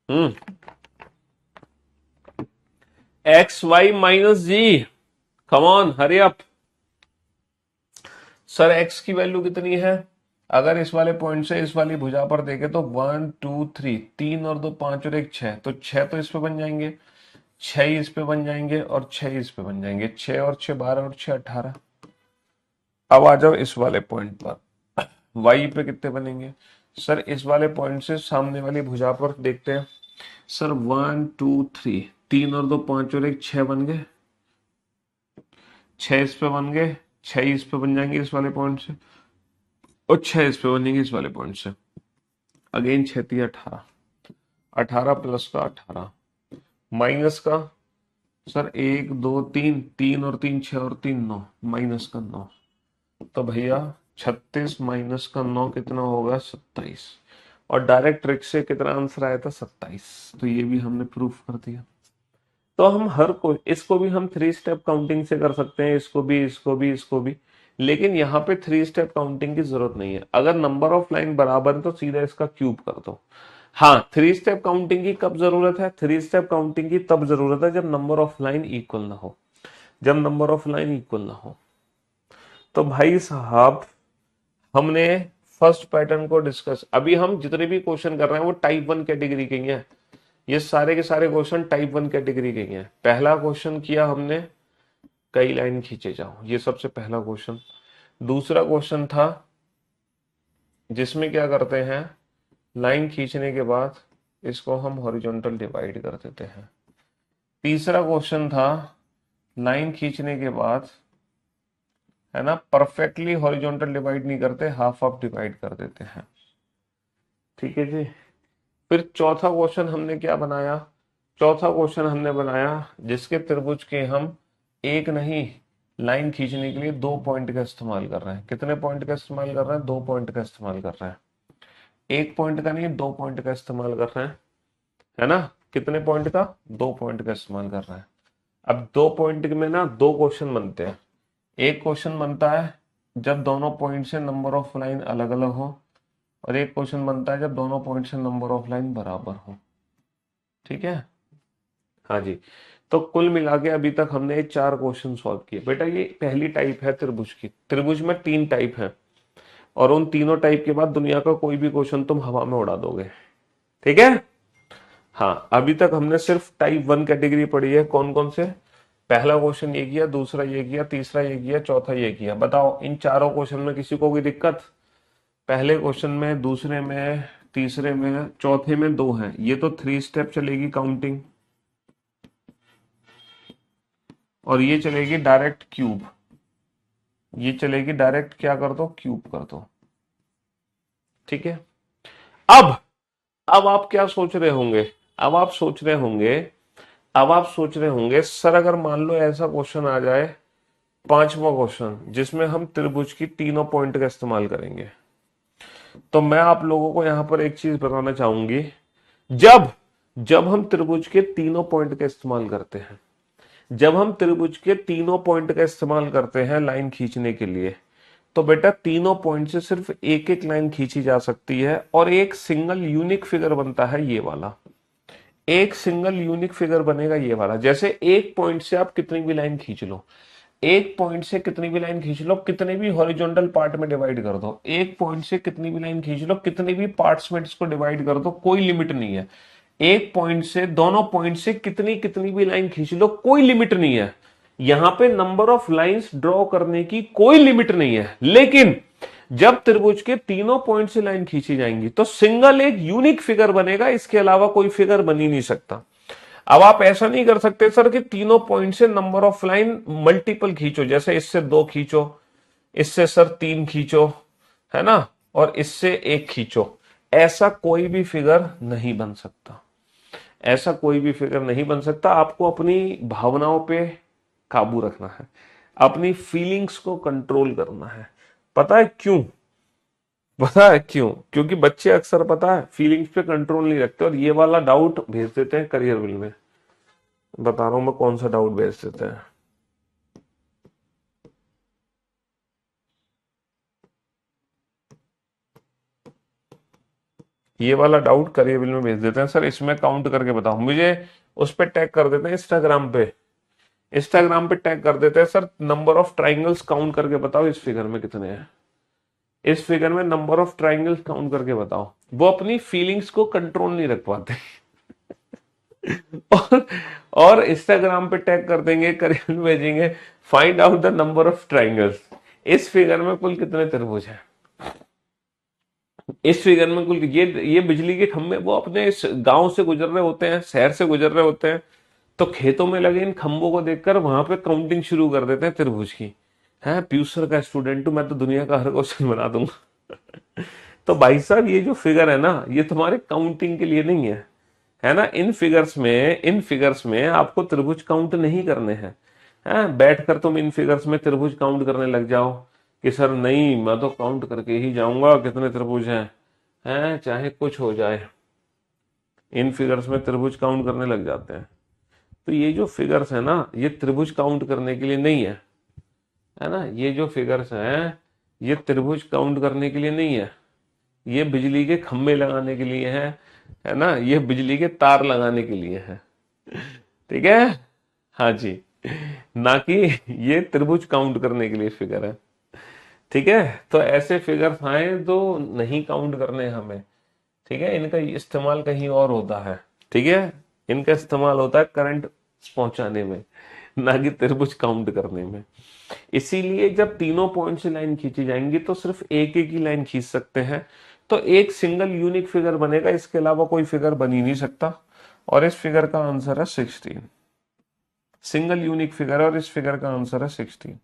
Hmm X Y minus Z, come on hurry up. Sir X की वैल्यू कितनी है? अगर इस वाले पॉइंट से इस वाली भुजा पर देखे तो 1 2 3, 3 और 2 5 और 1 6, तो 6 तो इस पे बन जाएंगे, 6 इस पे बन जाएंगे और 6 इस पे बन जाएंगे। 6 और 6 12 और 6 18। अब आ जाओ इस वाले पॉइंट पर, वाई पे कितने बनेंगे? सर इस वाले पॉइंट से सामने वाली भुजा पर देखते हैं। सर 1 2 3, 3 और 2 5 और 1 6 बन गए, 6 इस पे बन गए, 6 इस पे बन जाएंगे इस वाले पॉइंट से, और 6 इस पे बनेंगे इस वाले पॉइंट से। अगेन 6 3 18, 18 प्लस का 18 माइनस का, सर 1 2 3, 3 और 3 6 और 3 9, माइनस का 9। तो भैया 36 माइनस का 9 कितना होगा? 27। और डायरेक्ट ट्रिक से कितना आंसर आया था? 27। तो ये भी हमने प्रूफ कर दिया। तो हम हर को, इसको भी हम 3 स्टेप काउंटिंग से कर सकते हैं, इसको भी इसको भी इसको भी। लेकिन यहाँ पे 3 स्टेप काउंटिंग की जरूरत नहीं है। अगर नंबर ऑफ लाइन बराबर है तो सीधा इसका क्यूब कर दो। हाँ, 3 स्टेप काउंटिंग की कब जरूरत है? 3 स्टेप काउंटिंग की तब जरूरत है जब नंबर ऑफ लाइन इक्वल ना हो। जब नंबर ऑफ लाइन इक्वल ना हो। तो भाई साहब हमने फर्स्ट पैटर्न को डिस्कस, अभी हम जितने भी क्वेश्चन कर रहे हैं वो टाइप 1 कैटेगरी के ही हैं। ये सारे के सारे क्वेश्चन टाइप 1 कैटेगरी के ही हैं। पहला क्वेश्चन किया हमने, कई लाइन खींचे जाओ, ये सबसे पहला क्वेश्चन। दूसरा क्वेश्चन था जिसमें क्या करते हैं, लाइन खींचने के बाद इसको हम हॉरिजॉन्टल डिवाइड कर देते हैं। तीसरा क्वेश्चन था लाइन खींचने के बाद, है ना, परफेक्टली हॉरिजॉन्टल डिवाइड नहीं करते, हाफ हाफ डिवाइड कर देते हैं। ठीक है जी। फिर चौथा क्वेश्चन हमने क्या बनाया, चौथा क्वेश्चन हमने बनाया जिसके त्रिभुज के हम एक नहीं, लाइन खींचने के लिए 2 पॉइंट का इस्तेमाल कर रहे हैं। कितने पॉइंट का इस्तेमाल कर रहे हैं? 2 पॉइंट का इस्तेमाल कर रहे हैं। 1 पॉइंट का नहीं, 2 पॉइंट का इस्तेमाल कर रहे हैं, है ना। कितने पॉइंट का? 2 पॉइंट का इस्तेमाल कर रहे हैं। अब 2 पॉइंट में ना 2 क्वेश्चन बनते हैं। एक क्वेश्चन बनता है जब दोनों पॉइंट से नंबर ऑफ लाइन अलग अलग हो, और एक क्वेश्चन बनता है जब दोनों पॉइंट से नंबर ऑफ लाइन बराबर हो। ठीक है, हाँ जी। तो कुल मिला के अभी तक हमने ये 4 क्वेश्चन सॉल्व किए। बेटा ये पहली टाइप है त्रिभुज की। त्रिभुज में 3 टाइप है, और उन तीनों टाइप के बाद दुनिया का कोई भी क्वेश्चन तुम हवा में उड़ा दोगे। ठीक है, हाँ। अभी तक हमने सिर्फ टाइप 1 कैटेगरी पढ़ी है। कौन कौन से? पहला क्वेश्चन ये किया, दूसरा ये किया, तीसरा ये किया, चौथा ये किया। बताओ इन चारों क्वेश्चन में किसी को कोई दिक्कत? पहले क्वेश्चन में, दूसरे में, तीसरे में, चौथे में 2 हैं। ये तो 3 स्टेप चलेगी काउंटिंग, और ये चलेगी डायरेक्ट क्यूब। ये चलेगी डायरेक्ट, क्या कर दो? क्यूब कर दो। ठीक है। अब अब आप क्या सोच रहे होंगे? अब आप सोच रहे होंगे, अब आप सोच रहे होंगे सर अगर मान लो ऐसा क्वेश्चन आ जाए, 5वां क्वेश्चन, जिसमें हम त्रिभुज की तीनों पॉइंट का इस्तेमाल करेंगे, तो मैं आप लोगों को यहां पर एक चीज बताना चाहूंगी। जब जब हम त्रिभुज के तीनों पॉइंट का इस्तेमाल करते हैं, जब हम त्रिभुज के तीनों पॉइंट का इस्तेमाल करते हैं लाइन खींचने के लिए, तो बेटा तीनों पॉइंट से सिर्फ एक एक लाइन खींची जा सकती है, और एक सिंगल यूनिक फिगर बनता है ये वाला। एक सिंगल यूनिक फिगर बनेगा ये वाला। जैसे एक पॉइंट से आप कितनी भी लाइन खींच लो, एक पॉइंट से कितनी भी लाइन खींच लो, कितने भी हॉरिजॉन्टल पार्ट में डिवाइड कर दो, एक पॉइंट से कितनी भी लाइन खींच लो, कितने भी पार्ट्स में इसको डिवाइड कर दो, कोई लिमिट नहीं है। एक पॉइंट से, दोनों पॉइंट से कितनी कितनी भी लाइन खींच लो, कोई लिमिट नहीं है। यहां पे नंबर ऑफ लाइंस ड्रॉ करने की कोई लिमिट नहीं है। लेकिन जब त्रिभुज के तीनों पॉइंट से लाइन खींची जाएंगी तो सिंगल एक यूनिक फिगर बनेगा, इसके अलावा कोई फिगर बन ही नहीं सकता। अब आप ऐसा नहीं कर सकते सर कि तीनों पॉइंट से नंबर ऑफ लाइन मल्टीपल खींचो, जैसे इससे 2 खींचो, इससे सर 3 खींचो, है ना, और इससे 1 खींचो। ऐसा कोई भी फिगर नहीं बन सकता, ऐसा कोई भी फिगर नहीं बन सकता। आपको अपनी भावनाओं पे काबू रखना है, अपनी फीलिंग्स को कंट्रोल करना है। पता है क्यों? पता है क्यों? क्योंकि बच्चे अक्सर, पता है, फीलिंग्स पे कंट्रोल नहीं रखते, और ये वाला डाउट भेज देते हैं करियर बिल में। बता रहा हूं मैं कौन सा डाउट भेज देते हैं। ये वाला डाउट करियर बिल में भेज देते हैं, सर इसमें काउंट करके बताओ मुझे। उस पर टैग कर देते हैं, इंस्टाग्राम पे, इंस्टाग्राम पे टैग कर देते हैं, sir number of triangles count करके बताओ इस फिगर में कितने हैं, इस फिगर में नंबर ऑफ ट्राइंगल्स काउंट करके बताओ। वो अपनी फीलिंग्स को कंट्रोल नहीं रख पाते। और और इंस्टाग्राम पे टैग कर देंगे, करियर में भेजेंगे, find out the number of triangles. इस फिगर में कुल कितने त्रिभुज हैं? इस फिगर में कुल, ये बिजली के खंभे वो अपने इस गांव से गुजर रहे होते हैं, शहर से गुजर रहे होते हैं, तो खेतों में लगे इन खंभों को देखकर वहां पे काउंटिंग शुरू कर देते हैं त्रिभुज की। है पीयूष सर का स्टूडेंट हूं मैं, तो दुनिया का हर क्वेश्चन बना दूंगा। तो भाई साहब ये जो फिगर है ना, ये तुम्हारे काउंटिंग के लिए नहीं है ना। इन फिगर्स में आपको त्रिभुज काउंट नहीं करने हैं। बैठकर तुम इन फिगर्स में त्रिभुज काउंट करने लग जाओ कि सर नहीं, मैं तो काउंट करके ही जाऊंगा कितने त्रिभुज हैं चाहे कुछ हो जाए। इन फिगर्स में त्रिभुज काउंट करने लग जाते हैं। तो ये जो फिगर्स है ना, ये त्रिभुज काउंट करने के लिए नहीं है ना। ये जो फिगर्स हैं ये त्रिभुज काउंट करने के लिए नहीं है, ये बिजली के खंभे लगाने के लिए है ना, ये बिजली के तार लगाने के लिए है। ठीक है, हाँ जी। ना कि ये त्रिभुज काउंट करने के लिए फिगर है। ठीक है, तो ऐसे फिगर्स आए तो नहीं काउंट करने हमें। ठीक है, इनका इस्तेमाल कहीं और होता है। ठीक है, इनका इस्तेमाल होता है करंट पहुंचाने में, ना कि त्रिभुज काउंट करने में। इसीलिए जब तीनों पॉइंट से लाइन खींची जाएंगी तो सिर्फ एक एक ही लाइन खींच सकते हैं, तो एक सिंगल यूनिक फिगर बनेगा, इसके अलावा कोई फिगर बन ही नहीं सकता। और इस फिगर का आंसर है 16। सिंगल यूनिक फिगर है और इस फिगर का आंसर है 16।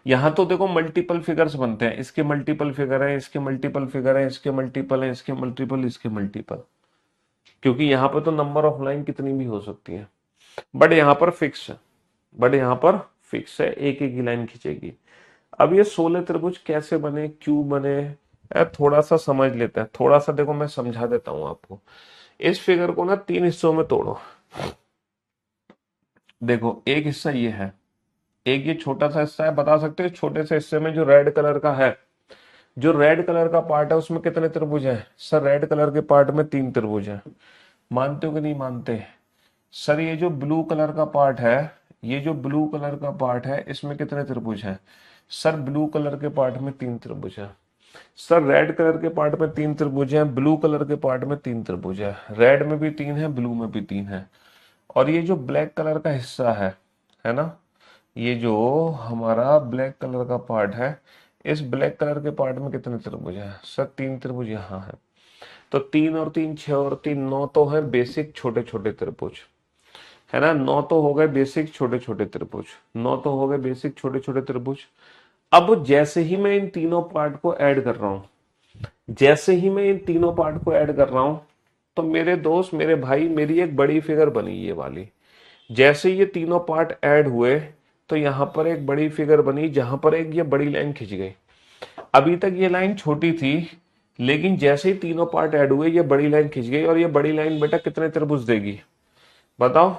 यहां तो देखो मल्टीपल फिगर्स बनते हैं, इसके मल्टीपल फिगर है, इसके मल्टीपल फिगर है, इसके मल्टीपल है, इसके मल्टीपल, इसके मल्टीपल, क्योंकि यहां पर तो नंबर ऑफ लाइन कितनी भी हो सकती है। बट यहां पर फिक्स है, बट यहां पर फिक्स है, एक एक ही लाइन खींचेगी। अब ये 16 त्रिभुज कैसे बने, क्यों बने, थोड़ा सा समझ लेते हैं। थोड़ा सा देखो मैं समझा देता हूं आपको। इस फिगर को ना तीन हिस्सों में तोड़ो। देखो एक हिस्सा ये है, एक ये छोटा सा हिस्सा है। बता सकते हो छोटे से हिस्से में जो रेड कलर का है, जो रेड कलर का पार्ट है उसमें कितने त्रिभुज हैं? सर रेड कलर के पार्ट में 3 त्रिभुज हैं। मानते हो कि नहीं मानते? सर ये जो ब्लू कलर का पार्ट है, ये जो ब्लू कलर का पार्ट है इसमें कितने त्रिभुज हैं? सर ब्लू कलर के पार्ट में 3 त्रिभुज है। सर रेड कलर के पार्ट में 3 त्रिभुज हैं, ब्लू कलर के पार्ट में 3 त्रिभुज है, रेड में भी 3 है, ब्लू में भी 3 है। और ये जो ब्लैक कलर का हिस्सा है ना, ये जो हमारा ब्लैक कलर का पार्ट है, इस ब्लैक कलर के पार्ट में कितने त्रिभुज हैं? सर 3 त्रिभुज यहाँ है। तो 3 और 3 6 और 3 9 तो है बेसिक छोटे छोटे त्रिभुज, है ना। 9 तो हो गए बेसिक छोटे छोटे त्रिभुज, 9 तो हो गए बेसिक छोटे छोटे त्रिभुज। अब जैसे ही मैं इन तीनों पार्ट को ऐड कर रहा हूं, जैसे ही मैं इन तीनों पार्ट को ऐड कर रहा हूं, तो मेरे दोस्त मेरे भाई मेरी एक बड़ी फिगर बनी ये वाली। जैसे ये तीनों पार्ट ऐड हुए तो यहां पर एक बड़ी फिगर बनी, जहां पर एक ये बड़ी लाइन खिंच गई। अभी तक ये लाइन छोटी थी, लेकिन जैसे ही तीनों पार्ट ऐड हुए ये बड़ी लाइन खिंच गई। और ये बड़ी लाइन बेटा कितने त्रिभुज देगी बताओ?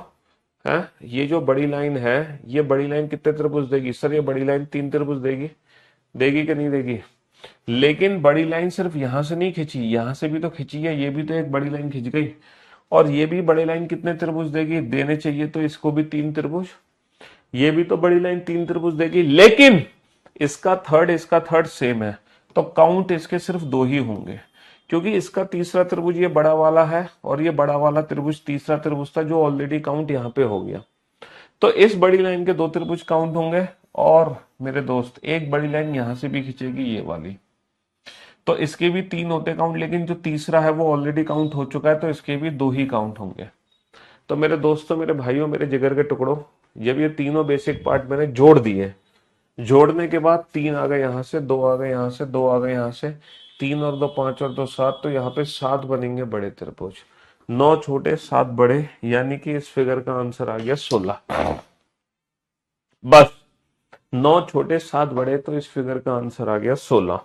है, ये जो बड़ी लाइन है, ये बड़ी लाइन कितने त्रिभुज देगी? सर ये बड़ी लाइन 3 त्रिभुज देगी, देगी कि नहीं देगी? लेकिन बड़ी लाइन सिर्फ यहां से नहीं खींची, यहां से भी तो खींची है, ये भी तो एक बड़ी लाइन खींच गई। और ये भी बड़ी लाइन कितने त्रिभुज देगी? देने चाहिए तो इसको भी 3 त्रिभुज, ये भी तो बड़ी लाइन 3 त्रिभुज देगी। लेकिन इसका थर्ड सेम है, तो काउंट इसके सिर्फ 2 ही होंगे, क्योंकि इसका तीसरा त्रिभुज ये बड़ा वाला है और ये बड़ा वाला त्रिभुज तीसरा त्रिभुज था जो ऑलरेडी काउंट यहाँ पे हो गया। तो इस बड़ी लाइन के 2 त्रिभुज काउंट होंगे। और मेरे दोस्त एक बड़ी लाइन यहां से भी खींचेगी ये वाली, तो इसके भी 3 होते काउंट, लेकिन जो तीसरा है वो ऑलरेडी काउंट हो चुका है, तो इसके भी 2 ही काउंट होंगे। तो मेरे दोस्तों मेरे भाइयों मेरे जिगर के टुकड़ों, जब ये तीनों बेसिक पार्ट मैंने जोड़ दिए, जोड़ने के बाद 3 आ गए यहां से, 2 आ गए यहां से, 2 आ गए यहां से, 3 और 2 5 और 2 7, तो यहाँ पे 7 बनेंगे बड़े त्रिभुज, 9 छोटे 7 बड़े, यानी कि इस फिगर का आंसर आ गया 16। बस 9 छोटे 7 बड़े, तो इस फिगर का आंसर आ गया 16।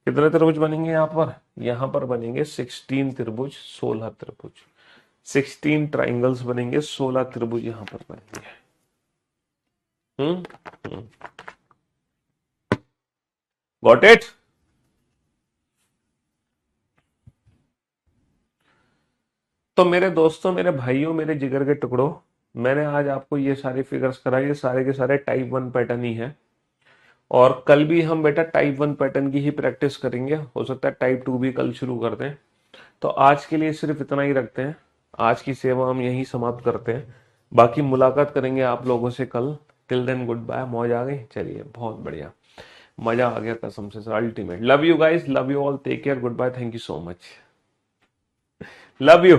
कितने त्रिभुज बनेंगे यहाँ पर? यहाँ पर बनेंगे 16 त्रिभुज, 16 त्रिभुज, 16 ट्राइंगल्स बनेंगे, 16 त्रिभुज यहाँ पर बनेंगे। हम्म, गॉट इट? तो मेरे दोस्तों मेरे भाइयों मेरे जिगर के टुकड़ों, मैंने आज आपको ये सारे फिगर्स कराए, ये सारे के सारे टाइप 1 पैटर्न ही है। और कल भी हम बेटा टाइप 1 पैटर्न की ही प्रैक्टिस करेंगे, हो सकता है टाइप 2 भी कल शुरू कर दें। तो आज के लिए सिर्फ इतना ही रखते हैं, आज की सेवा हम यही समाप्त करते हैं। बाकी मुलाकात करेंगे आप लोगों से कल। Till then good bye. मौज आ गई? चलिए बहुत बढ़िया, मजा आ गया कसम से sir, ultimate. Love you guys, love you all, take care, good bye, thank you so much, love you.